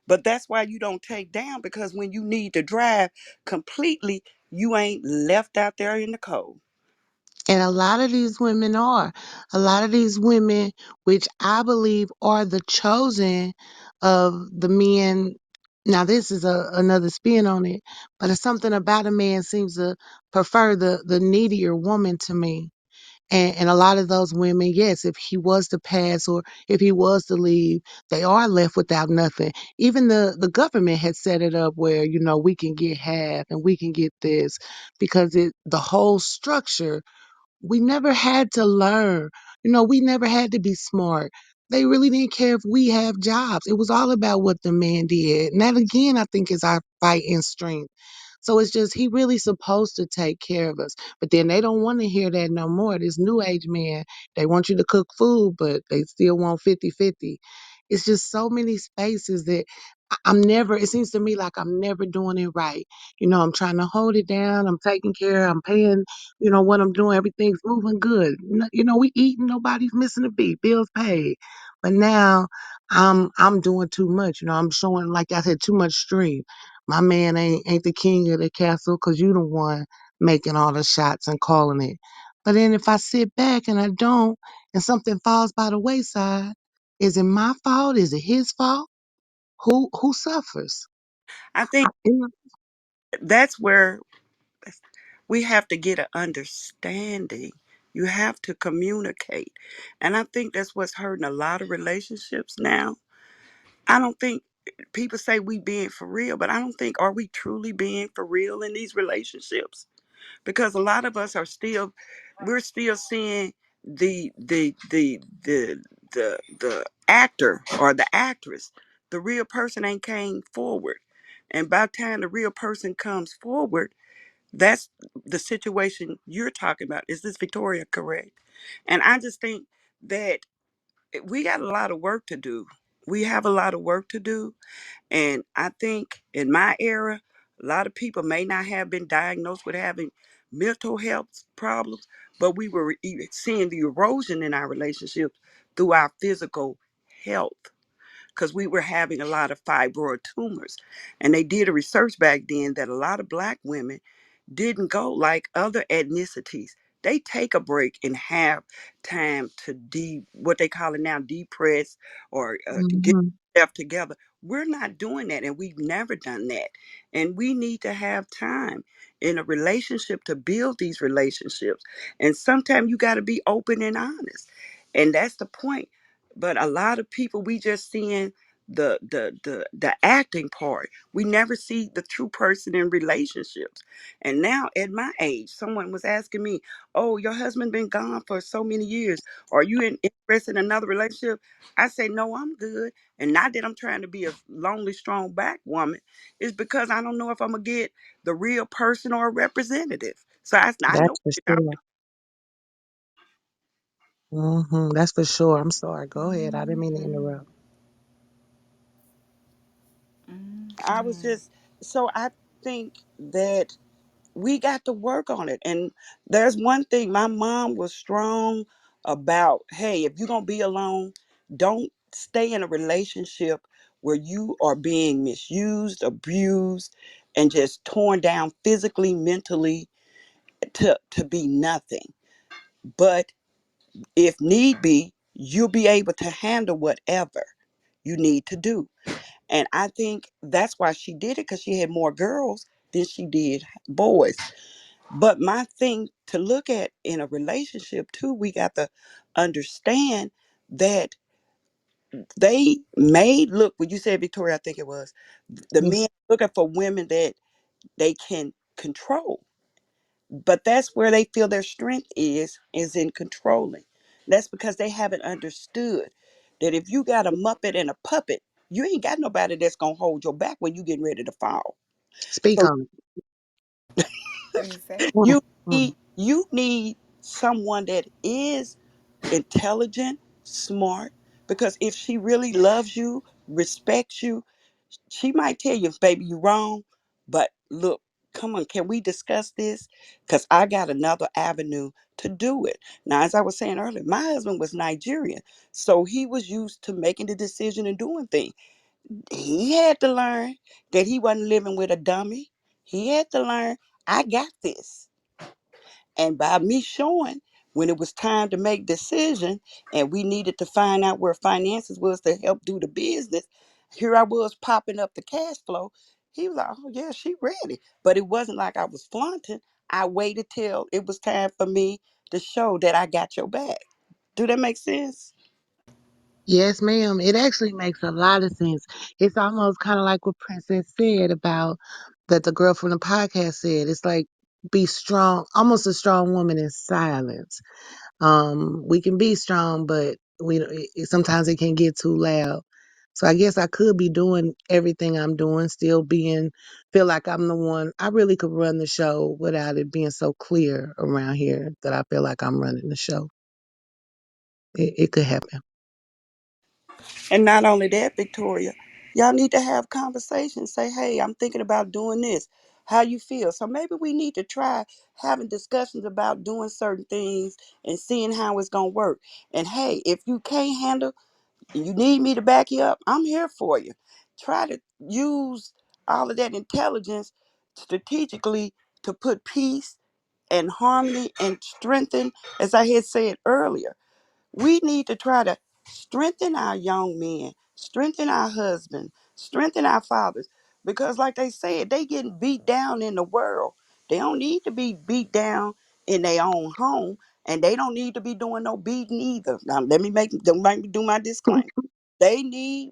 [SPEAKER 6] But that's why you don't take down, because when you need to drive completely, you ain't left out there in the cold.
[SPEAKER 3] And a lot of these women are. A lot of these women, which I believe are the chosen of the men. Now, this is another spin on it, but it's something about a man seems to prefer the needier woman to me. And a lot of those women, yes, if he was to pass or if he was to leave, they are left without nothing. Even the government had set it up where, we can get half and we can get this because the whole structure, we never had to learn. We never had to be smart. They really didn't care if we have jobs. It was all about what the man did. And that again, I think is our fighting strength. So it's just he really supposed to take care of us. But then they don't want to hear that no more. This new age man, they want you to cook food, but they still want 50-50. It's just so many spaces that I'm never, it seems to me like I'm never doing it right. I'm trying to hold it down. I'm taking care. I'm paying, what I'm doing. Everything's moving good. We eating. Nobody's missing a beat. Bills paid. But now I'm doing too much. I'm showing, like I said, too much strength. My man ain't the king of the castle because you the one making all the shots and calling it. But then if I sit back and I don't, and something falls by the wayside, is it my fault? Is it his fault? Who suffers?
[SPEAKER 6] I think that's where we have to get an understanding. You have to communicate. And I think that's what's hurting a lot of relationships now. I don't think, people say we being for real, but I don't think, are we truly being for real in these relationships? Because a lot of us are still, we're still seeing the actor or the actress. The real person ain't came forward. And by the time the real person comes forward, that's the situation you're talking about. Is this Victoria correct? And I just think that we got a lot of work to do. We have a lot of work to do. And I think in my era, a lot of people may not have been diagnosed with having mental health problems, but we were seeing the erosion in our relationships through our physical health because we were having a lot of fibroid tumors. And they did a research back then that a lot of black women didn't go like other ethnicities. They take a break and have time to what they call it now, depress or to get
[SPEAKER 3] Hmm.
[SPEAKER 6] themselves together. We're not doing that, and we've never done that. And we need to have time in a relationship to build these relationships. And sometimes you got to be open and honest, and that's the point. But a lot of people, we just seeing the acting part. We never see the true person in relationships. And now at my age, someone was asking me, "Oh, your husband been gone for so many years. Are you interested in another relationship?" I say, "No, I'm good." And not that I'm trying to be a lonely, strong black woman. It's because I don't know if I'm gonna get the real person or a representative. So I know.
[SPEAKER 3] That's for sure. That's for sure. I'm sorry. Go ahead. I didn't mean to interrupt.
[SPEAKER 6] I was just so I think that we got to work on it. And there's one thing, my mom was strong about, hey, if you're going to be alone, don't stay in a relationship where you are being misused, abused, and just torn down physically, mentally to be nothing. But if need be, you'll be able to handle whatever you need to do. And I think that's why she did it, because she had more girls than she did boys. But my thing to look at in a relationship too, we got to understand that they may look, when you said Victoria, I think it was, the
[SPEAKER 3] Yes.
[SPEAKER 6] men looking for women that they can control. But that's where they feel their strength is in controlling. That's because they haven't understood that if you got a muppet and a puppet, you ain't got nobody that's gonna hold your back when you getting ready to fall.
[SPEAKER 3] Speak
[SPEAKER 6] So
[SPEAKER 3] on it.
[SPEAKER 4] Exactly.
[SPEAKER 3] Mm,
[SPEAKER 6] you
[SPEAKER 3] mm.
[SPEAKER 6] need someone that is intelligent, smart, because if she really loves you, respects you, she might tell you, baby, you wrong, but look, come on, can we discuss this? Because I got another avenue to do it. Now, as I was saying earlier, my husband was Nigerian, so he was used to making the decision and doing things. He had to learn that he wasn't living with a dummy. He had to learn, I got this. And by me showing when it was time to make decision and we needed to find out where finances was to help do the business, here I was popping up the cash flow. He was like, "Oh yeah, she ready." But it wasn't like I was flaunting. I waited till it was time for me to show that I got your back. Do that make sense?
[SPEAKER 3] Yes, ma'am. It actually makes a lot of sense. It's almost kind of like what Princess said about that the girl from the podcast said. It's like be strong, almost a strong woman in silence. We can be strong, but sometimes it can get too loud. So I guess I could be doing everything I'm doing, still feel like I'm the one. I really could run the show without it being so clear around here that I feel like I'm running the show. It could happen.
[SPEAKER 6] And not only that, Victoria, y'all need to have conversations. Say, "Hey, I'm thinking about doing this. How you feel?" So maybe we need to try having discussions about doing certain things and seeing how it's gonna work. And hey, if you can't handle, you need me to back you up, I'm here for you. Try to use all of that intelligence strategically to put peace and harmony and strengthen, as I had said earlier. We need to try to strengthen our young men, strengthen our husbands, strengthen our fathers. Because, like they said, they getting beat down in the world. They don't need to be beat down in their own home, and they don't need to be doing no beating either. Now, don't make me do my disclaimer.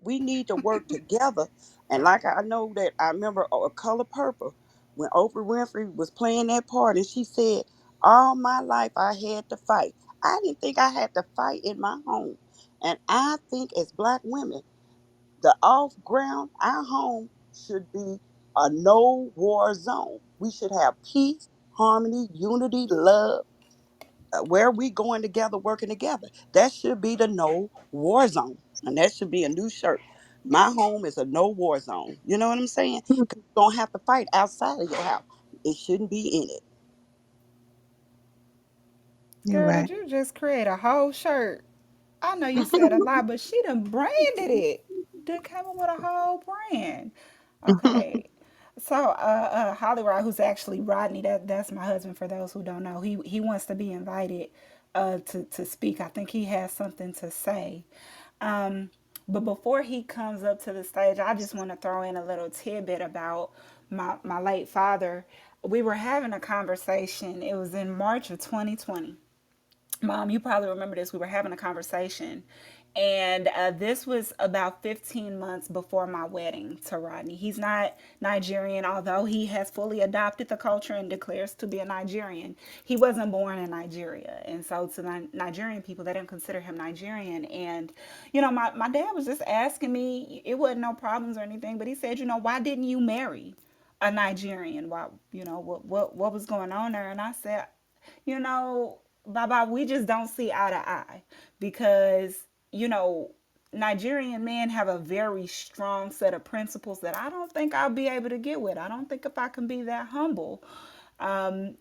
[SPEAKER 6] We need to work together. And like I know that I remember a Color Purple when Oprah Winfrey was playing that part, and she said, "All my life I had to fight." I didn't think I had to fight in my home. And I think as black women, the off ground, our home should be a no war zone. We should have peace, harmony, unity, love. Where we going together, working together. That should be the no war zone. And that should be a new shirt. My home is a no war zone. You know what I'm saying? 'Cause you don't have to fight outside of your house. It shouldn't be in it.
[SPEAKER 3] You're
[SPEAKER 4] Girl,
[SPEAKER 3] right.
[SPEAKER 4] did you just create a whole shirt? I know you said a lot, but she done branded it. Done came up with a whole brand. Okay. So, Holly Rod, who's actually Rodney, that's my husband. For those who don't know, he wants to be invited, to speak. I think he has something to say. Um, but before he comes up to the stage, I just want to throw in a little tidbit about my late father. We were having a conversation. It was in March of 2020. Mom, you probably remember this. We were having a conversation, and this was about 15 months before my wedding to Rodney. He's not Nigerian, although he has fully adopted the culture and declares to be a Nigerian. He wasn't born in Nigeria, and so to Nigerian people, they didn't consider him Nigerian. And my dad was just asking me. It wasn't no problems or anything, but he said, why didn't you marry a Nigerian? Why, what was going on there? And I said, you know, Baba, we just don't see eye to eye because, you know, Nigerian men have a very strong set of principles that I don't think I'll be able to get with. I don't think if I can be that humble.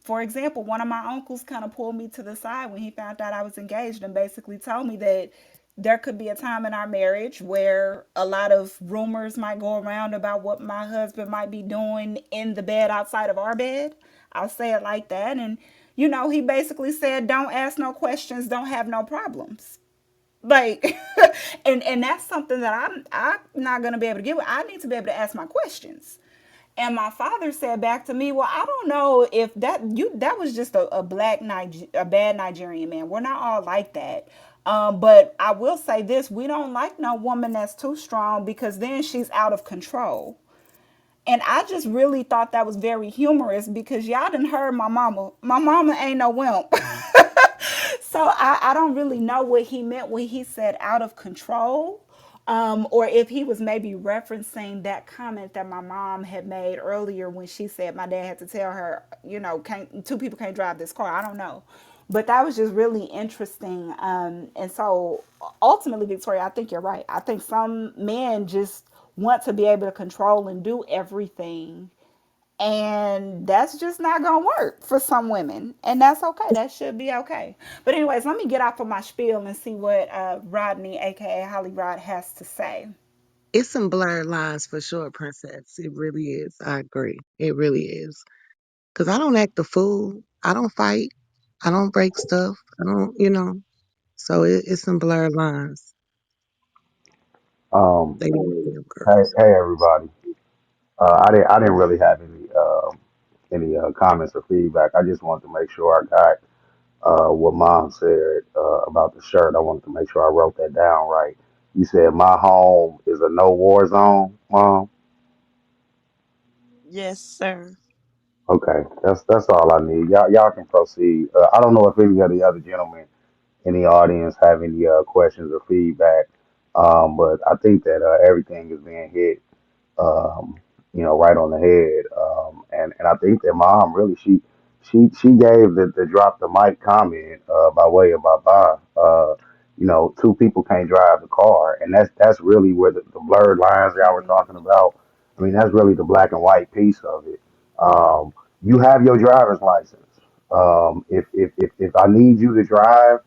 [SPEAKER 4] For example, one of my uncles kind of pulled me to the side when he found out I was engaged and basically told me that there could be a time in our marriage where a lot of rumors might go around about what my husband might be doing in the bed outside of our bed. I'll say it like that. And, he basically said, don't ask no questions, don't have no problems. Like, and that's something that I'm not gonna be able to get with. I need to be able to ask my questions. And my father said back to me, "Well, I don't know if that was just a a bad Nigerian man. We're not all like that. But I will say this: we don't like no woman that's too strong because then she's out of control." And I just really thought that was very humorous because y'all done heard my mama. My mama ain't no wimp. So I don't really know what he meant when he said out of control. Or if he was maybe referencing that comment that my mom had made earlier when she said my dad had to tell her, can't, two people can't drive this car. I don't know. But that was just really interesting. And so ultimately, Victoria, I think you're right. I think some men just want to be able to control and do everything, and that's just not gonna work for some women, and that's okay. That should be okay. But anyways, let me get off of my spiel and see what Rodney, aka Holly Rod, has to say.
[SPEAKER 3] It's some blurred lines for sure, Princess. It really is. I agree. It really is. Because I don't act a fool. I don't fight. I don't break stuff. I don't. So it's some blurred lines.
[SPEAKER 8] Um,
[SPEAKER 3] They need them
[SPEAKER 8] hey,
[SPEAKER 3] girls.
[SPEAKER 8] hey, everybody. I didn't really have any comments or feedback. I just wanted to make sure I got what Mom said about the shirt. I wanted to make sure I wrote that down right. You said my home is a no war zone, Mom.
[SPEAKER 6] Yes, sir.
[SPEAKER 8] Okay, that's all I need. Y'all can proceed. I don't know if any of the other gentlemen in the audience have any questions or feedback, but I think that everything is being hit um, right on the head. And I think that mom really she gave the drop the mic comment by way of Baba. Two people can't drive the car, and that's really where the blurred lines y'all were
[SPEAKER 4] Right.
[SPEAKER 8] talking about. I mean, that's really the black and white piece of it. You have your driver's license. If I need you to drive,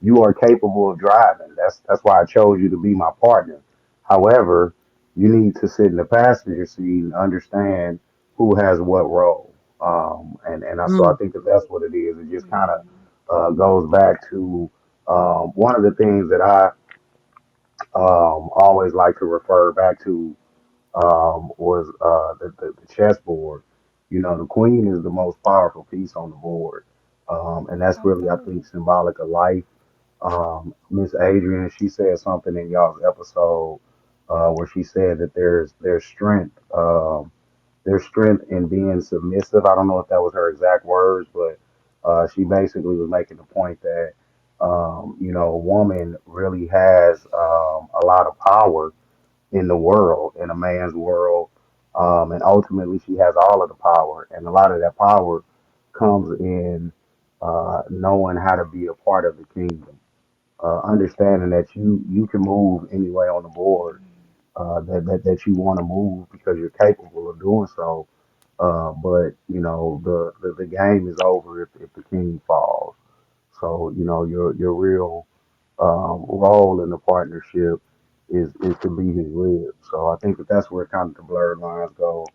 [SPEAKER 8] you are capable of driving. That's why I chose you to be my partner. However, you need to sit in the passenger seat and understand who has what role. So I
[SPEAKER 3] Mm,
[SPEAKER 8] think that that's what it is. It just kind of goes back to one of the things that I always like to refer back to was the chessboard. The queen is the most powerful piece on the board. And that's really, I think,
[SPEAKER 4] Absolutely.
[SPEAKER 8] symbolic of life. Miss Adrian, she said something in y'all's episode where she said that there's strength in being submissive. I don't know if that was her exact words, but she basically was making the point that a woman really has a lot of power in the world, in a man's world. And ultimately she has all of the power, and a lot of that power comes in knowing how to be a part of the kingdom, understanding that you can move any way on the board that you want to move because you're capable of doing so. But you know the game is over if the king falls. So you know your real role in the partnership is to be his rib. So I think that that's where kind of the blurred lines go.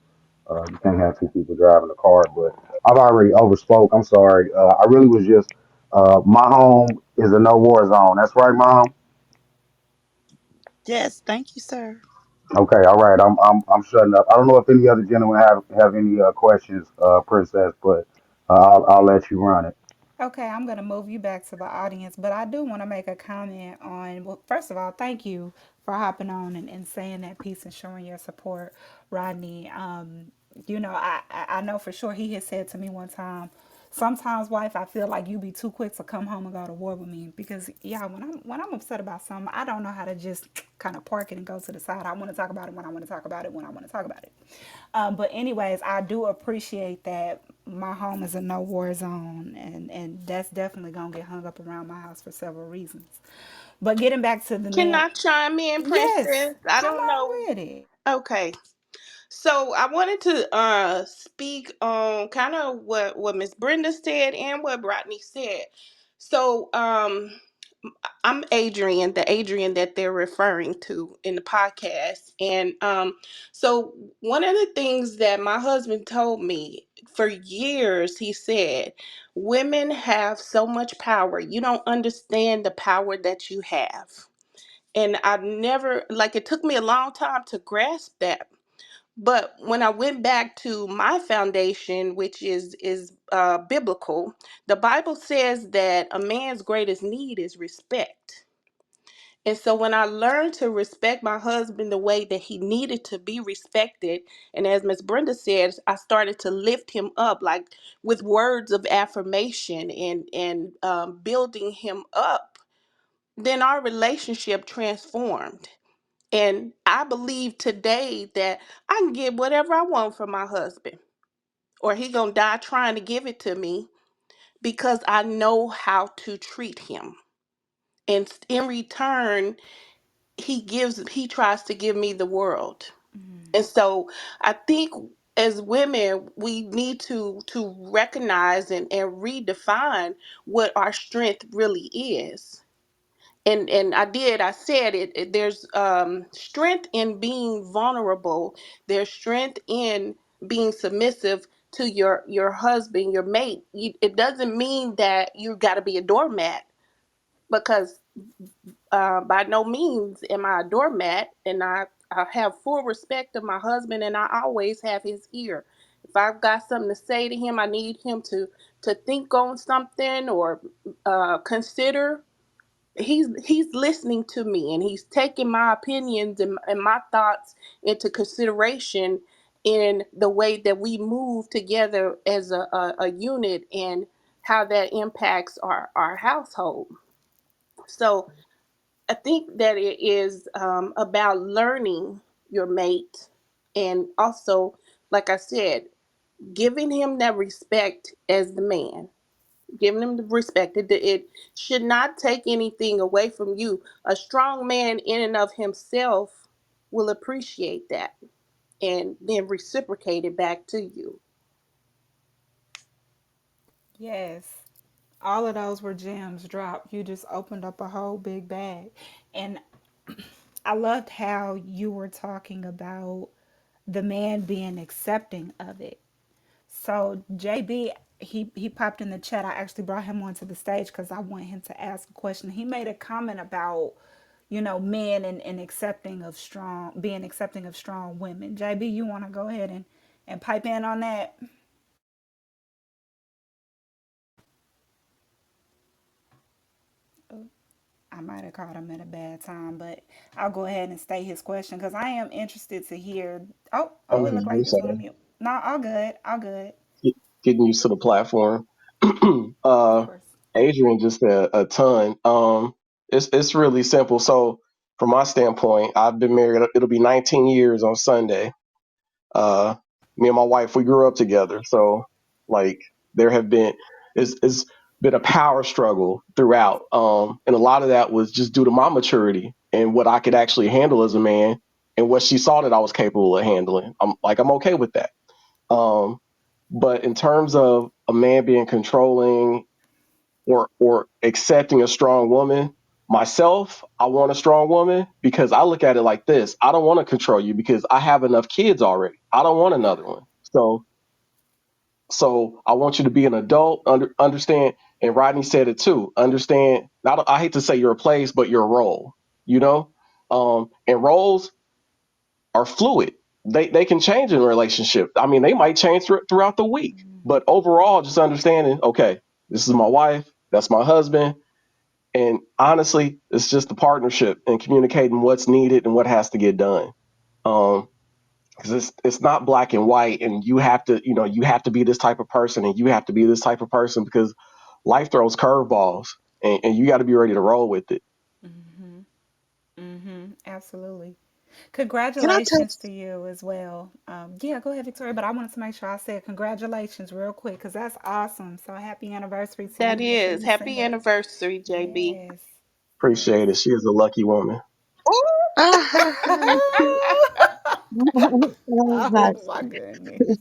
[SPEAKER 8] You can't have two people driving a car. But I've already overspoke. I'm sorry. I really was just my home is a no war zone. That's right, mom.
[SPEAKER 6] Yes, thank you, sir.
[SPEAKER 8] Okay, all right. I'm shutting up. I don't know if any other gentlemen have any questions, princess, but I'll let you run it.
[SPEAKER 4] Okay, I'm going to move you back to the audience, but I do want to make a comment on, well, first of all, thank you for hopping on and saying that piece and showing your support, Rodney. I know for sure he has said to me one time, sometimes, wife, I feel like you be too quick to come home and go to war with me because, yeah, when I'm upset about something, I don't know how to just kind of park it and go to the side. I want to talk about it when I want to talk about it when I want to talk about it. But anyways, I do appreciate that my home is a no war zone, and that's definitely gonna get hung up around my house for several reasons. But getting back to the
[SPEAKER 9] Can
[SPEAKER 4] man,
[SPEAKER 9] I chime in,
[SPEAKER 4] yes,
[SPEAKER 9] Princess? I
[SPEAKER 4] come
[SPEAKER 9] don't know.
[SPEAKER 4] on with it.
[SPEAKER 9] Okay. So I wanted to speak on kind of what Miss Brenda said and what Rodney said. So I'm Adrian, the Adrian that they're referring to in the podcast. And so one of the things that my husband told me for years, he said, women have so much power. You don't understand the power that you have. And I never, like, it took me a long time to grasp that. But when I went back to my foundation, which is biblical, the Bible says that a man's greatest need is respect. And so when I learned to respect my husband the way that he needed to be respected, and as Miss Brenda said, I started to lift him up like with words of affirmation and building him up, then our relationship transformed. And I believe today that I can get whatever I want from my husband, or he gonna die trying to give it to me because I know how to treat him. And in return, he tries to give me the world. And so I think as women we need to recognize and redefine what our strength really is. And I said there's strength in being vulnerable. There's strength in being submissive to your husband, your mate. It doesn't mean that you got to be a doormat, because by no means am I a doormat, and I have full respect of my husband, and I always have his ear. If I've got something to say to him, I need him to think on something or consider. He's listening to me, and he's taking my opinions and my thoughts into consideration in the way that we move together as a unit, and how that impacts our household. So I think that it is about learning your mate, and also, like I said, giving him that respect as the man. Giving him the respect. It should not take anything away from you. A strong man, in and of himself, will appreciate that and then reciprocate it back to you.
[SPEAKER 4] Yes, all of those were gems dropped. You just opened up a whole big bag, and I loved how you were talking about the man being accepting of it. So JB, he popped in the chat. I actually brought him onto the stage because I want him to ask a question. He made a comment about, men and accepting of strong, being accepting of strong women. JB, you want to go ahead and pipe in on that? I might have caught him at a bad time, but I'll go ahead and state his question because I am interested to hear. Oh, it looked like
[SPEAKER 10] I'm
[SPEAKER 4] he was on
[SPEAKER 10] sorry.
[SPEAKER 4] mute. No, all good, all good.
[SPEAKER 10] Getting used to the platform.
[SPEAKER 4] Of
[SPEAKER 10] uh,
[SPEAKER 4] course.
[SPEAKER 10] Adrian just said a ton. It's really simple. So from my standpoint, I've been married. It'll be 19 years on Sunday. Uh, Me and my wife, we grew up together, so like there have been it's been a power struggle throughout, and a lot of that was just due to my maturity and what I could actually handle as a man, and what she saw that I was capable of handling. I'm okay with that. Um, but in terms of a man being controlling or accepting a strong woman, myself, I want a strong woman because I look at it like this. I don't want to control you because I have enough kids already. I don't want another one. So I want you to be an adult, understand, and Rodney said it too. Understand, not I hate to say your place, but your role, you know? And roles are fluid. They can change in a relationship. I mean, they might change throughout the week. But overall, just understanding, okay, this is my wife, that's my husband, and honestly, it's just a partnership and communicating what's needed and what has to get done. Um, because it's not black and white, and you have to be this type of person, and you have to be this type of person because life throws curveballs, and you got to be ready to roll with it.
[SPEAKER 4] Absolutely.
[SPEAKER 3] Can I
[SPEAKER 4] Congratulations
[SPEAKER 3] touch?
[SPEAKER 4] to you as well. Yeah, go ahead, Victoria. But I wanted to make sure I said congratulations real quick because that's awesome. So happy anniversary to
[SPEAKER 9] That
[SPEAKER 4] you. Make sure
[SPEAKER 9] is
[SPEAKER 4] you send
[SPEAKER 9] happy
[SPEAKER 4] it.
[SPEAKER 9] anniversary, JB.
[SPEAKER 4] Yes. Yes.
[SPEAKER 10] Appreciate it. She is a lucky woman.
[SPEAKER 4] Oh my goodness.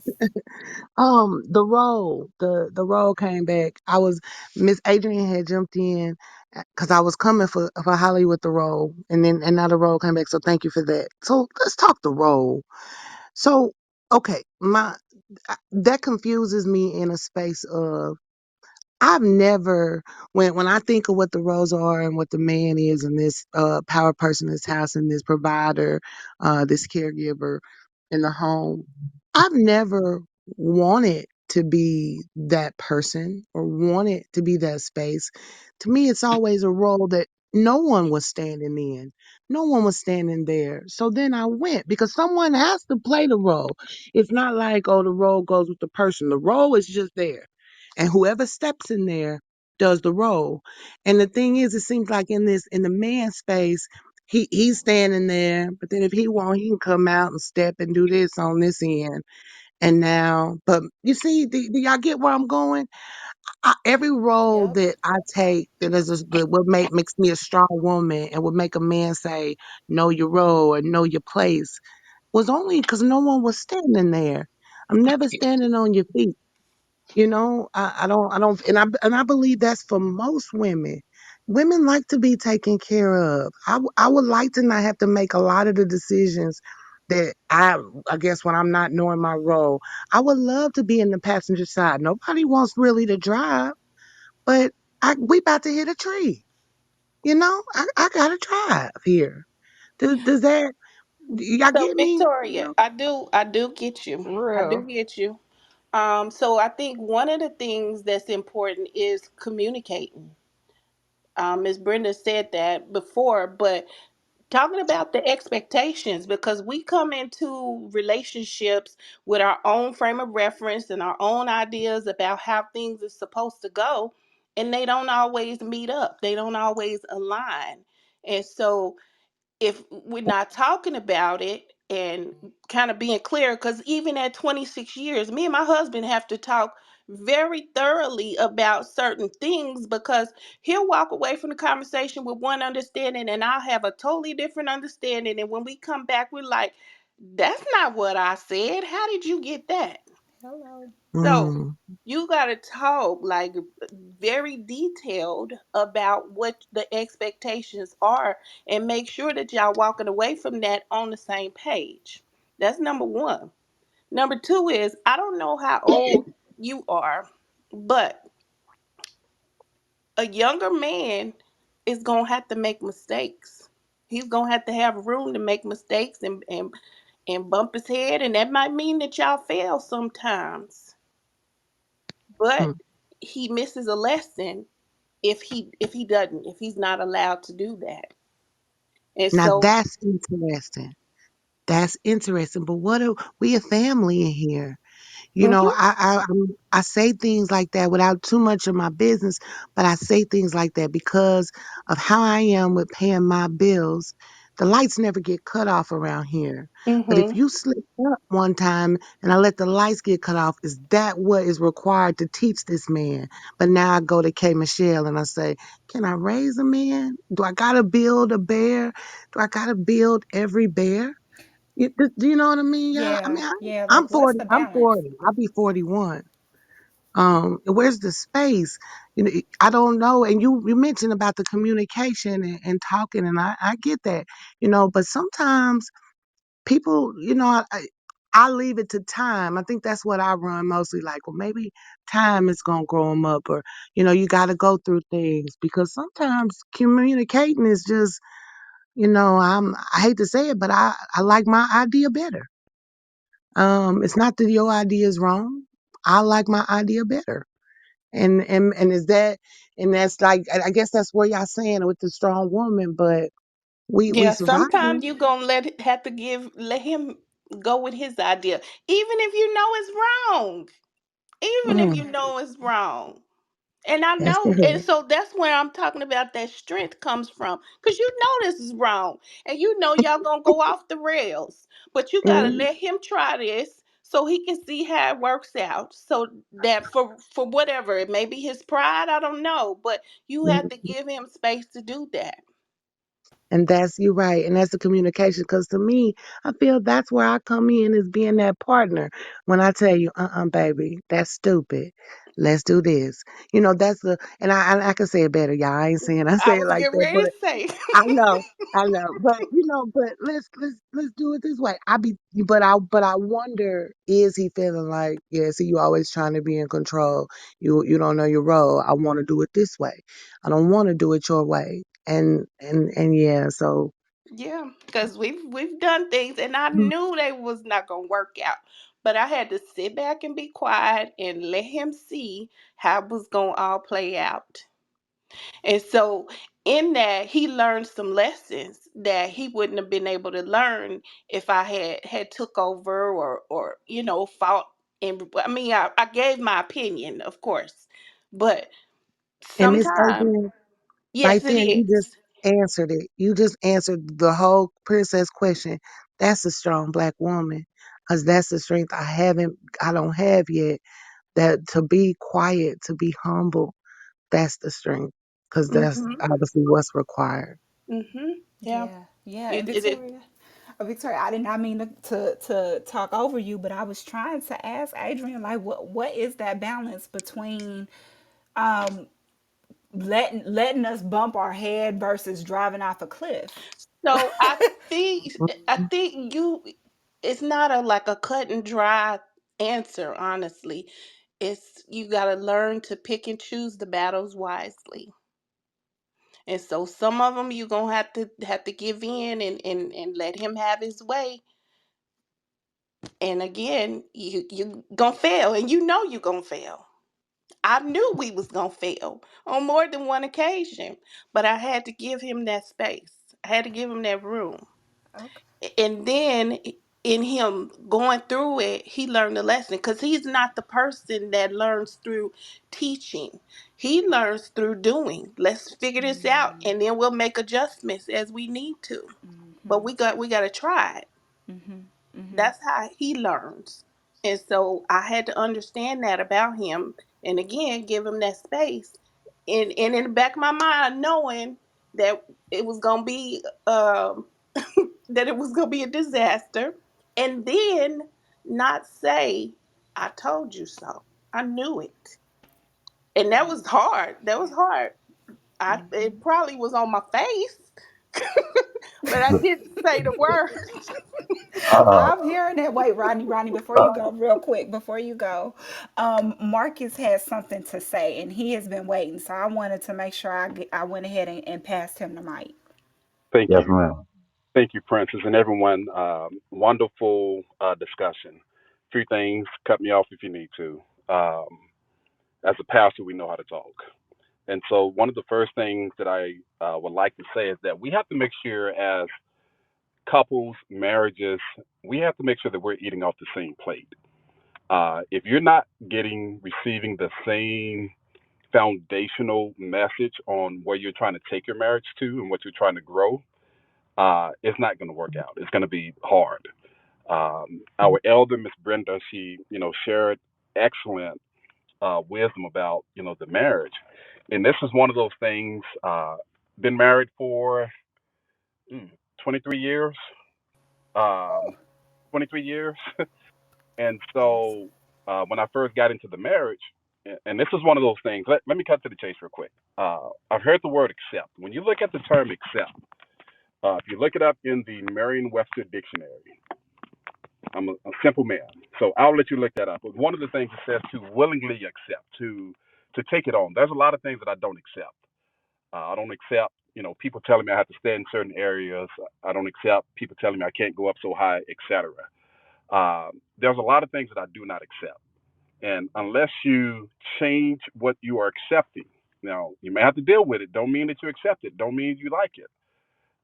[SPEAKER 3] The role, the role came back. I was Miss Adrian had jumped in because I was coming for Hollywood the role, and then and now the role came back. So thank you for that. So let's talk the role. So okay, my that confuses me in a space of I've never when I think of what the roles are and what the man is and this power person in this house and this provider, this caregiver in the home, I've never wanted to be that person or wanted to be that space. To me, it's always a role that no one was standing in. No one was standing there. So then I went because someone has to play the role. It's not like, oh, the role goes with the person. The role is just there and whoever steps in there does the role. And the thing is, it seems like in the man space, he's standing there, but then if he want, he can come out and step and do this on this end. And now, but you see, do y'all get where I'm going? Every role
[SPEAKER 4] Yep.
[SPEAKER 3] that I take that will make makes me a strong woman and would make a man say, know your role or know your place was only because no one was standing there. I'm never standing on your feet. And I believe that's for most women. Women like to be taken care of. I would like to not have to make a lot of the decisions that I guess when I'm not knowing my role. I would love to be in the passenger side. Nobody wants really to drive, but we about to hit a tree. I gotta drive here. Does that y'all
[SPEAKER 9] So
[SPEAKER 3] get me?
[SPEAKER 9] Victoria, I do get you.
[SPEAKER 5] For
[SPEAKER 9] I do
[SPEAKER 5] real.
[SPEAKER 9] get you. So I think one of the things that's important is communicating. Ms. Brenda said that before, but talking about the expectations, because we come into relationships with our own frame of reference and our own ideas about how things are supposed to go, and they don't always meet up. They don't always align. And so if we're not talking about it and kind of being clear, because even at 26 years, me and my husband have to talk very thoroughly about certain things because he'll walk away from the conversation with one understanding and I'll have a totally different understanding. And when we come back, we're like, that's not what I said. How did you get that?
[SPEAKER 4] Hello.
[SPEAKER 9] So
[SPEAKER 3] Mm.
[SPEAKER 9] you got to talk like very detailed about what the expectations are and make sure that y'all walking away from that on the same page. That's number one. Number two is I don't know how old you are, but a younger man is going to have to make mistakes. He's going to have room to make mistakes and bump his head. And that might mean that y'all fail sometimes. But
[SPEAKER 3] Mm.
[SPEAKER 9] he misses a lesson if he's not allowed to do that. And
[SPEAKER 3] Now
[SPEAKER 9] so
[SPEAKER 3] that's interesting. That's interesting. But what are we a family in here?
[SPEAKER 9] mhm,
[SPEAKER 3] I say things like that without too much of my business, but I say things like that because of how I am with paying my bills. The lights never get cut off around here. But if
[SPEAKER 9] Mm-hmm.
[SPEAKER 3] you slip up one time and I let the lights get cut off, is that what is required to teach this man? But now I go to K Michelle and I say, can I raise a man? Do I gotta build a bear? Do I gotta build every bear? Do you know what I mean, y'all? I
[SPEAKER 4] Yeah,
[SPEAKER 3] mean,
[SPEAKER 4] yeah.
[SPEAKER 3] I'm
[SPEAKER 4] Like, what's
[SPEAKER 3] 40.
[SPEAKER 4] the
[SPEAKER 3] I'm
[SPEAKER 4] balance?
[SPEAKER 3] 40. I'll be 41. Where's the space? I don't know. And you mentioned about the communication and talking, and I get that, but sometimes people, I leave it to time. I think that's what I run mostly like, well, maybe time is going to grow them up, or, you got to go through things because sometimes communicating is just, I hate to say it, but I like my idea better. It's not that your idea is wrong. I like my idea better. And is that, and that's like, I guess that's where y'all saying with the strong woman, but we
[SPEAKER 9] Yeah,
[SPEAKER 3] surviving.
[SPEAKER 9] sometimes you gonna have to let him go with his idea, even if you know it's wrong. Even if you
[SPEAKER 3] Mm,
[SPEAKER 9] know it's wrong. And I
[SPEAKER 3] that's
[SPEAKER 9] know, and
[SPEAKER 3] good.
[SPEAKER 9] so that's where I'm talking about that strength comes from. Because you know this is wrong. And you know y'all gonna go off the rails. But you gotta
[SPEAKER 3] Mm,
[SPEAKER 9] let him try this so he can see how it works out. So that for whatever, it may be his pride, I don't know. But you have to
[SPEAKER 3] mm.
[SPEAKER 9] give him space to do that.
[SPEAKER 3] And that's you right. And that's the communication. Because to me, I feel that's where I come in as being that partner. When I tell you, baby, that's stupid. Let's do this. That's the, and I can say it better, y'all. I ain't saying I
[SPEAKER 9] I
[SPEAKER 3] say it
[SPEAKER 9] was
[SPEAKER 3] like
[SPEAKER 9] getting
[SPEAKER 3] that,
[SPEAKER 9] ready
[SPEAKER 3] but
[SPEAKER 9] to say.
[SPEAKER 3] I know, but let's do it this way. But I wonder, is he feeling like, yeah, see, you always trying to be in control. You don't know your role. I want to do it this way. I don't want to do it your way. And yeah, so
[SPEAKER 9] Yeah, because we've done things, and I
[SPEAKER 3] mm,
[SPEAKER 9] knew they was not gonna work out. But I had to sit back and be quiet and let him see how it was gonna all play out. And so in that, he learned some lessons that he wouldn't have been able to learn if I had took over or fought. And I mean, I gave my opinion, of course, but
[SPEAKER 3] and Miss
[SPEAKER 9] sometimes,
[SPEAKER 3] Adrian,
[SPEAKER 9] yes,
[SPEAKER 3] right
[SPEAKER 9] it
[SPEAKER 3] there, you
[SPEAKER 9] is.
[SPEAKER 3] just answered it. You just answered the whole princess question. That's a strong black woman, cause that's the strength I don't have yet. That to be quiet, to be humble, that's the strength, because that's
[SPEAKER 9] Mhm.
[SPEAKER 3] obviously what's required.
[SPEAKER 9] Mhm. Yeah.
[SPEAKER 4] Yeah, yeah. And
[SPEAKER 9] It
[SPEAKER 4] Victoria, Victoria, I did not mean to talk over you, but I was trying to ask Adrian, like, what is that balance between um letting us bump our head versus driving off a cliff?
[SPEAKER 9] So I think you it's not a like a cut and dry answer, honestly. It's you gotta learn to pick and choose the battles wisely. And so some of them you gonna have to give in and let him have his way. And again, you gonna fail, and you know you gonna fail. I knew we was gonna fail on more than one occasion, but I had to give him that space. I had to give him that room.
[SPEAKER 4] Okay.
[SPEAKER 9] And then in him going through it, he learned a lesson because he's not the person that learns through teaching. He learns through doing. Let's figure this out, and then we'll make adjustments as we need to. But we got to try it. That's how he learns. And so I had to understand that about him, and again give him that space. And in the back of my mind, knowing that it was gonna be that it was gonna be a disaster, and then not say, "I told you so." I knew it, and that was hard. That was hard. It probably was on my face, but I didn't say the word.
[SPEAKER 8] Uh,
[SPEAKER 4] I'm hearing that. Wait, Rodney, before you go, real quick, before you go, Marcus has something to say, and he has been waiting. So I wanted to make sure I went ahead and passed him the mic.
[SPEAKER 11] Thank
[SPEAKER 8] yes,
[SPEAKER 11] you.
[SPEAKER 8] ma'am.
[SPEAKER 11] Thank you, Princess, and everyone. Wonderful discussion. Few things, cut me off if you need to. As a pastor, we know how to talk. And so, one of the first things that I would like to say is that we have to make sure, as couples, marriages, we have to make sure that we're eating off the same plate. If you're not receiving the same foundational message on where you're trying to take your marriage to and what you're trying to grow, it's not going to work out. It's going to be hard. Our elder, Miss Brenda, she, shared excellent wisdom about, the marriage. And this is one of those things, been married for mm, 23 years. Um, 23 years. And
[SPEAKER 4] Yes.
[SPEAKER 11] so when I first got into the marriage, and this is one of those things, let me cut to the chase real quick. I've heard the word accept. When you look at the term accept, if you look it up in the Merriam-Webster dictionary, I'm a simple man, so I'll let you look that up. But one of the things it says to willingly accept, to take it on. There's a lot of things that I don't accept. I don't accept, people telling me I have to stay in certain areas. I don't accept people telling me I can't go up so high, etc. There's a lot of things that I do not accept. And unless you change what you are accepting, now you may have to deal with it. Don't mean that you accept it. Don't mean you like it.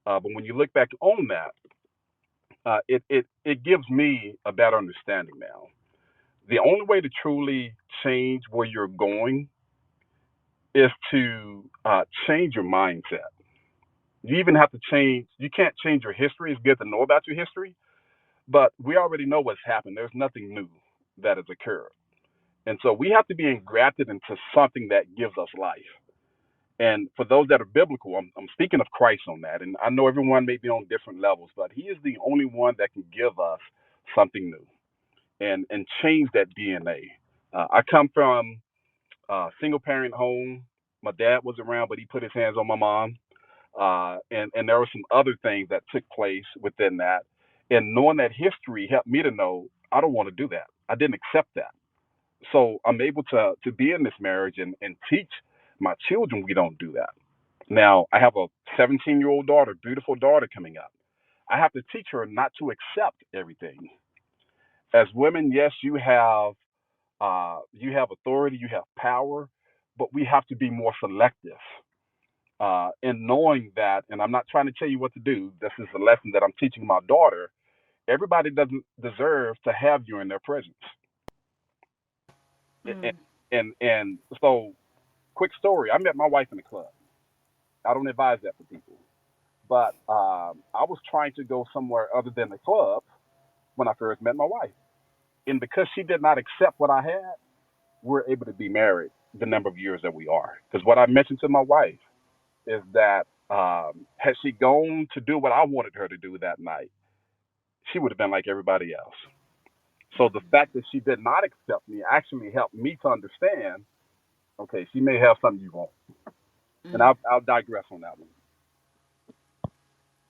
[SPEAKER 11] But when you look back on that, it gives me a better understanding now. The only way to truly change where you're going is to change your mindset. You even have to change. You can't change your history. It's good to know about your history, but we already know what's happened. There's nothing new that has occurred. And so we have to be engrafted into something that gives us life. And for those that are biblical, I'm speaking of Christ on that. And I know everyone may be on different levels, but He is the only one that can give us something new and change that DNA. I come from a single parent home. My dad was around, but he put his hands on my mom. And there were some other things that took place within that. And knowing that history helped me to know I don't want to do that. I didn't accept that. So I'm able to be in this marriage and teach my children we don't do that. Now I have a 17-year-old daughter, beautiful daughter coming up. I have to teach her not to accept everything. As women, yes, you have authority, you have power, but we have to be more selective. In knowing that, and I'm not trying to tell you what to do. This is a lesson that I'm teaching my daughter. Everybody doesn't deserve to have you in their presence. And and so, quick story. I met my wife in the club. I don't advise that for people, but I was trying to go somewhere other than the club when I first met my wife, and because she did not accept what I had, we're able to be married the number of years that we are. Because what I mentioned to my wife is that had she gone to do what I wanted her to do that night, she would have been like everybody else. So the fact that she did not accept me actually helped me to understand. Okay, she may have something you want, and I'll digress on that one.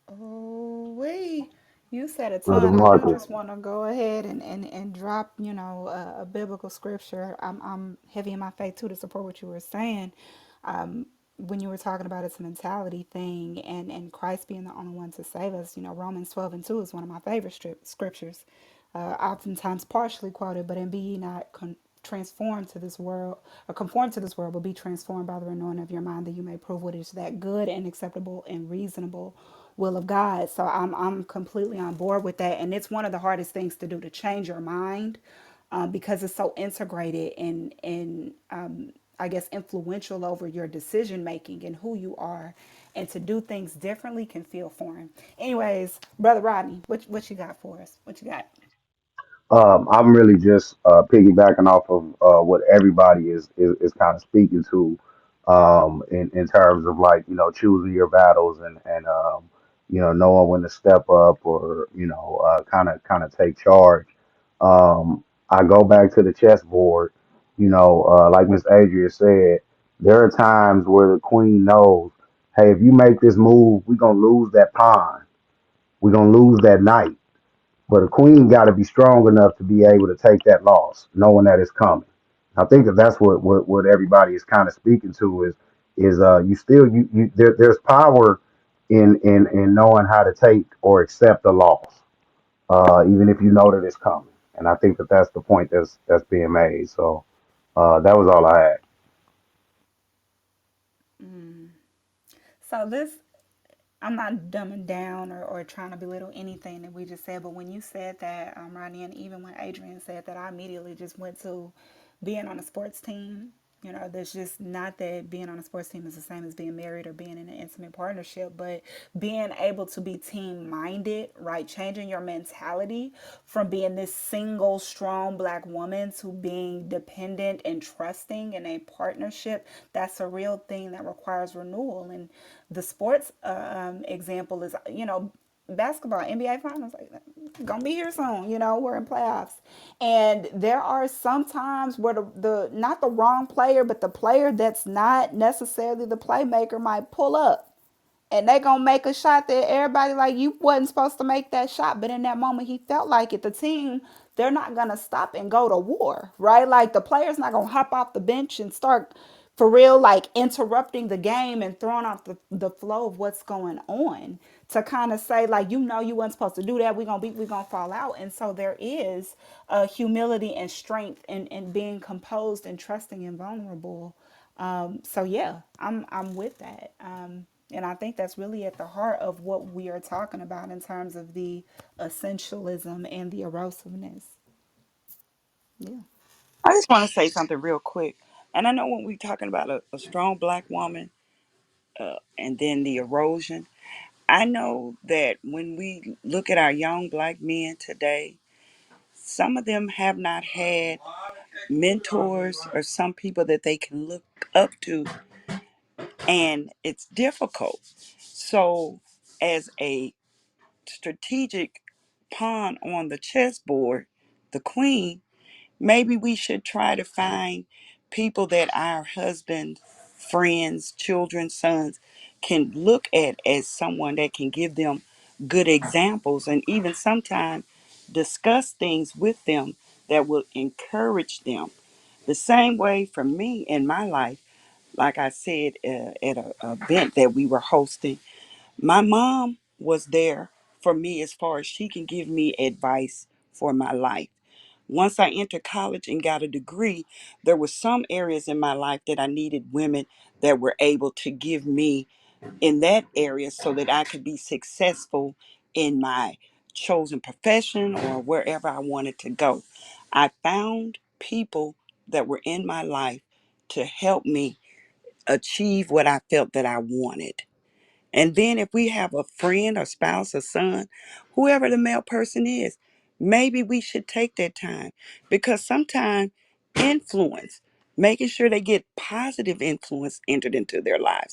[SPEAKER 4] Oh, we. You said a
[SPEAKER 8] Brother
[SPEAKER 4] ton. I do
[SPEAKER 8] Marcus.
[SPEAKER 4] just want to go ahead and drop, a biblical scripture. I'm heavy in my faith too to support what you were saying. When you were talking about it's a mentality thing and Christ being the only one to save us, Romans 12:2 is one of my favorite scriptures. Oftentimes partially quoted, but in be ye not transformed to this world or conform to this world, but be transformed by the renewing of your mind that you may prove what is that good and acceptable and reasonable will of God. So I'm completely on board with that, and it's one of the hardest things to do to change your mind, because it's so integrated and I guess influential over your decision making and who you are, and to do things differently can feel foreign. Anyways, brother Rodney, what you got for us? What you got?
[SPEAKER 8] I'm really just piggybacking off of what everybody is kind of speaking to, in terms of, like, choosing your battles and knowing when to step up, or kind of take charge. I go back to the chessboard. Like Miss Adria said, there are times where the queen knows, hey, if you make this move, we're gonna lose that pawn. We're gonna lose that knight. But a queen got to be strong enough to be able to take that loss, knowing that it's coming. I think that that's what everybody is kind of speaking to is you still there's power in knowing how to take or accept a loss, even if you know that it's coming. And I think that that's the point that's being made. So that was all I had.
[SPEAKER 4] So this, I'm not dumbing down or trying to belittle anything that we just said, but when you said that, Rodney, and even when Adrian said that, I immediately just went to being on a sports team. You know, there's just not that being on a sports team is the same as being married or being in an intimate partnership, but being able to be team minded, right? Changing your mentality from being this single, strong black woman to being dependent and trusting in a partnership. That's a real thing that requires renewal. And the sports example is, basketball, NBA finals, like gonna be here soon. We're in playoffs, and there are some times where the not the wrong player, but the player that's not necessarily the playmaker might pull up and they gonna make a shot that everybody like you wasn't supposed to make that shot, but in that moment he felt like it. The team, they're not gonna stop and go to war, right? Like the player's not gonna hop off the bench and start for real like interrupting the game and throwing off the flow of what's going on to kind of say like you wasn't supposed to do that, we're gonna fall out. And so there is humility and strength in being composed and trusting and vulnerable. So yeah, I'm with that. And I think that's really at the heart of what we are talking about in terms of the essentialism and the erosiveness. Yeah.
[SPEAKER 6] I just want to say something real quick. And I know when we're talking about a strong black woman and then the erosion, I know that when we look at our young black men today, some of them have not had mentors or some people that they can look up to, and it's difficult. So, as a strategic pawn on the chessboard, the queen, maybe we should try to find people that our husbands, friends, children, sons can look at as someone that can give them good examples and even sometimes discuss things with them that will encourage them. The same way for me in my life, like I said at a event that we were hosting, my mom was there for me as far as she can give me advice for my life. Once I entered college and got a degree, there were some areas in my life that I needed women that were able to give me in that area so that I could be successful in my chosen profession or wherever I wanted to go. I found people that were in my life to help me achieve what I felt that I wanted. And then if we have a friend, a spouse, a son, whoever the male person is, maybe we should take that time because sometimes influence, making sure they get positive influence entered into their lives.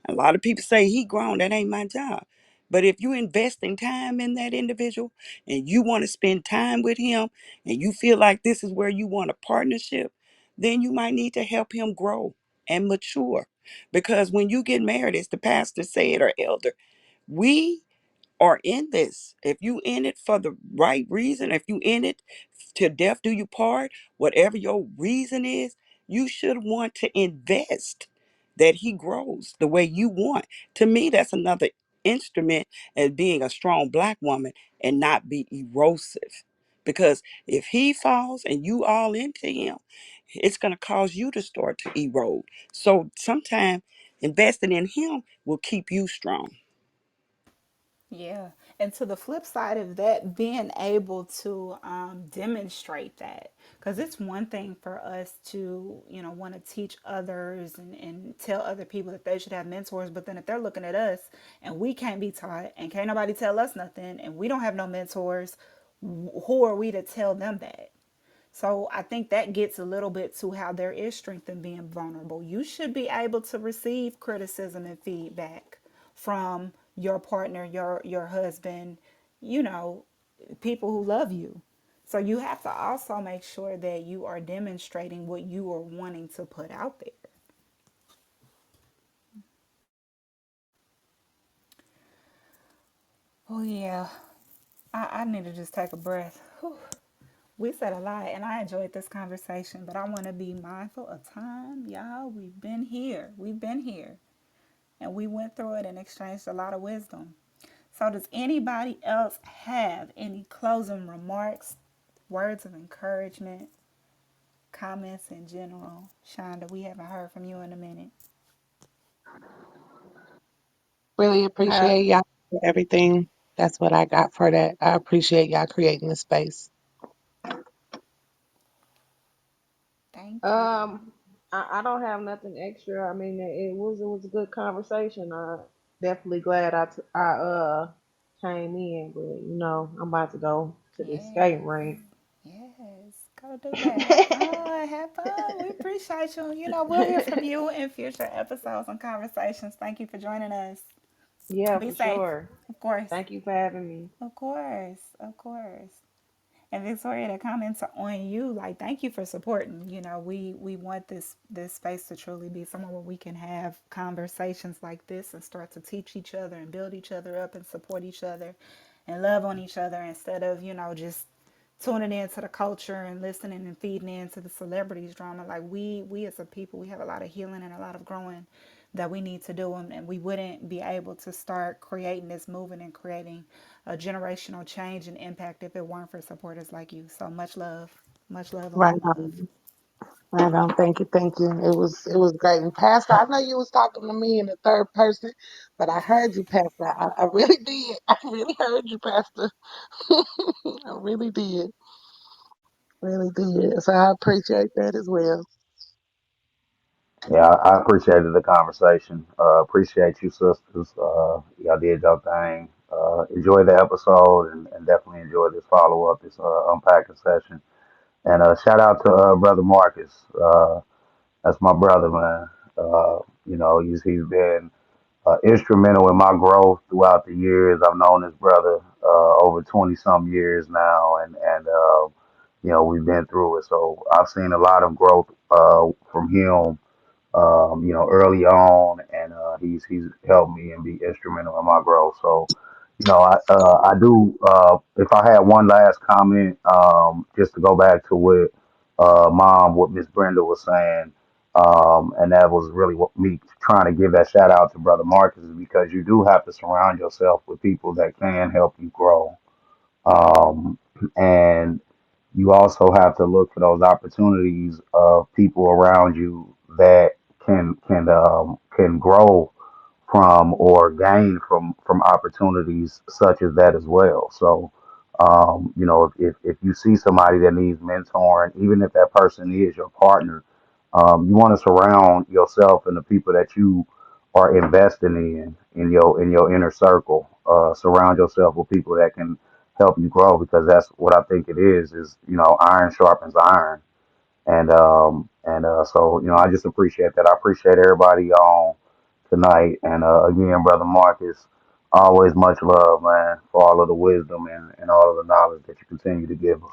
[SPEAKER 6] A lot of people say he grown, that ain't my job. But if you investing time in that individual and you want to spend time with him and you feel like this is where you want a partnership, then you might need to help him grow and mature. Because when you get married, as the pastor said or elder, we are in this. If you in it for the right reason, if you in it till death do you part, whatever your reason is, you should want to invest that he grows the way you want. To me, that's another instrument as being a strong black woman and not be erosive. Because if he falls and you all into him, it's going to cause you to start to erode. So sometimes investing in him will keep you strong.
[SPEAKER 4] Yeah. And to the flip side of that, being able to demonstrate that. Because it's one thing for us to, want to teach others and tell other people that they should have mentors. But then if they're looking at us and we can't be taught and can't nobody tell us nothing and we don't have no mentors, who are we to tell them that? So I think that gets a little bit to how there is strength in being vulnerable. You should be able to receive criticism and feedback from your partner, your husband, you know, people who love you. So you have to also make sure that you are demonstrating what you are wanting to put out there. Oh yeah. I need to just take a breath. Whew. We said a lot and I enjoyed this conversation, but I want to be mindful of time. Y'all, we've been here. We've been here. And we went through it and exchanged a lot of wisdom. So, does anybody else have any closing remarks, words of encouragement, comments in general? Shonda, we haven't heard from you in a minute.
[SPEAKER 3] Really
[SPEAKER 5] Uh,
[SPEAKER 3] appreciate y'all for everything. That's what I got for that. I appreciate y'all creating the space.
[SPEAKER 4] Thank
[SPEAKER 5] um,
[SPEAKER 4] you.
[SPEAKER 5] I don't have nothing extra. I mean, it was a good conversation. Definitely glad I came in, but I'm about to go to the
[SPEAKER 4] Yeah.
[SPEAKER 5] skating rink.
[SPEAKER 4] Yes. Go do that. Have fun. Have fun. We appreciate you. We'll hear from you in future episodes and conversations. Thank you for joining us.
[SPEAKER 5] Yeah,
[SPEAKER 4] Be
[SPEAKER 5] for
[SPEAKER 4] safe,
[SPEAKER 5] sure.
[SPEAKER 4] of course.
[SPEAKER 5] Thank you for having me.
[SPEAKER 4] Of course. Of course. And Victoria, the comments are on you. Like, thank you for supporting. We want this space to truly be somewhere where we can have conversations like this and start to teach each other and build each other up and support each other and love on each other instead of just tuning into the culture and listening and feeding into the celebrities drama. Like, we as a people, we have a lot of healing and a lot of growing that we need to do, and we wouldn't be able to start creating this movement and creating a generational change and impact if it weren't for supporters like you. So much love,
[SPEAKER 3] Right
[SPEAKER 4] love, love.
[SPEAKER 3] on. Right on. Thank you. Thank you. It was great. And Pastor, I know you was talking to me in the third person, but I heard you, Pastor. I really did. I really heard you, Pastor. I really did. Really did. So I appreciate that as well.
[SPEAKER 8] Yeah, I appreciated the conversation. Appreciate you, sisters. Y'all did your thing. Enjoy the episode and definitely enjoy this follow up, this unpacking session. And shout out to brother Marcus. That's my brother, man. He's been instrumental in my growth throughout the years. I've known this brother over 20 some years now, and we've been through it. So I've seen a lot of growth from him early on, and he's helped me and be instrumental in my growth. So, I do. If I had one last comment, just to go back to what Miss Brenda was saying, and that was really what me trying to give that shout out to Brother Marcus, is because you do have to surround yourself with people that can help you grow. And you also have to look for those opportunities of people around you that can grow from or gain from opportunities such as that as well. So, if you see somebody that needs mentoring, even if that person is your partner, you want to surround yourself and the people that you are investing in your inner circle. Surround yourself with people that can help you grow, because that's what I think it is iron sharpens iron. And so I just appreciate that. I appreciate everybody on tonight. And again, brother Marcus, always much love, man, for all of the wisdom and all of the knowledge that you continue to give us.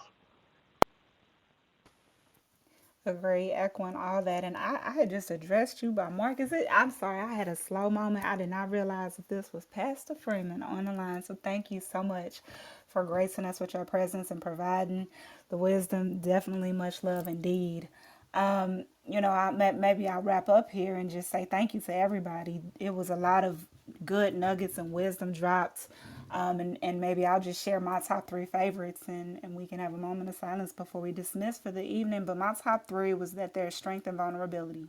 [SPEAKER 4] Agree, echoing all that. And I had just addressed you by Marcus. I'm sorry, I had a slow moment. I did not realize that this was Pastor Freeman on the line. So thank you so much for gracing us with your presence and providing the wisdom. Definitely much love indeed. Maybe I'll wrap up here and just say thank you to everybody. It was a lot of good nuggets and wisdom dropped. And maybe I'll just share my top three favorites, and we can have a moment of silence before we dismiss for the evening. But my top three was that there's strength and vulnerability.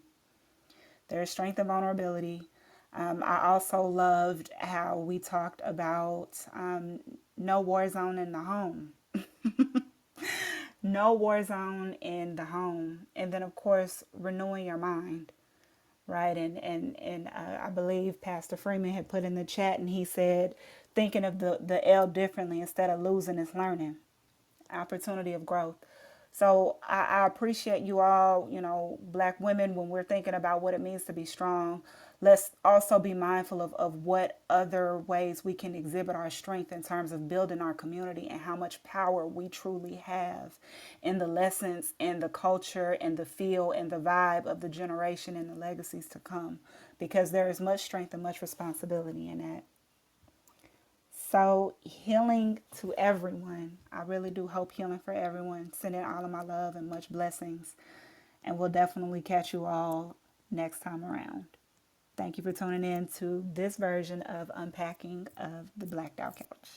[SPEAKER 4] There's strength and vulnerability. I also loved how we talked about no war zone in the home. No war zone in the home. And then, of course, renewing your mind, right? And I believe Pastor Freeman had put in the chat, and he said, thinking of the L differently instead of losing is learning, opportunity of growth. So I appreciate you all, black women, when we're thinking about what it means to be strong. Let's also be mindful of what other ways we can exhibit our strength in terms of building our community and how much power we truly have in the lessons and the culture and the feel and the vibe of the generation and the legacies to come. Because there is much strength and much responsibility in that. So, healing to everyone. I really do hope healing for everyone. Sending all of my love and much blessings. And we'll definitely catch you all next time around. Thank you for tuning in to this version of Unpacking of the Blacked Out Couch.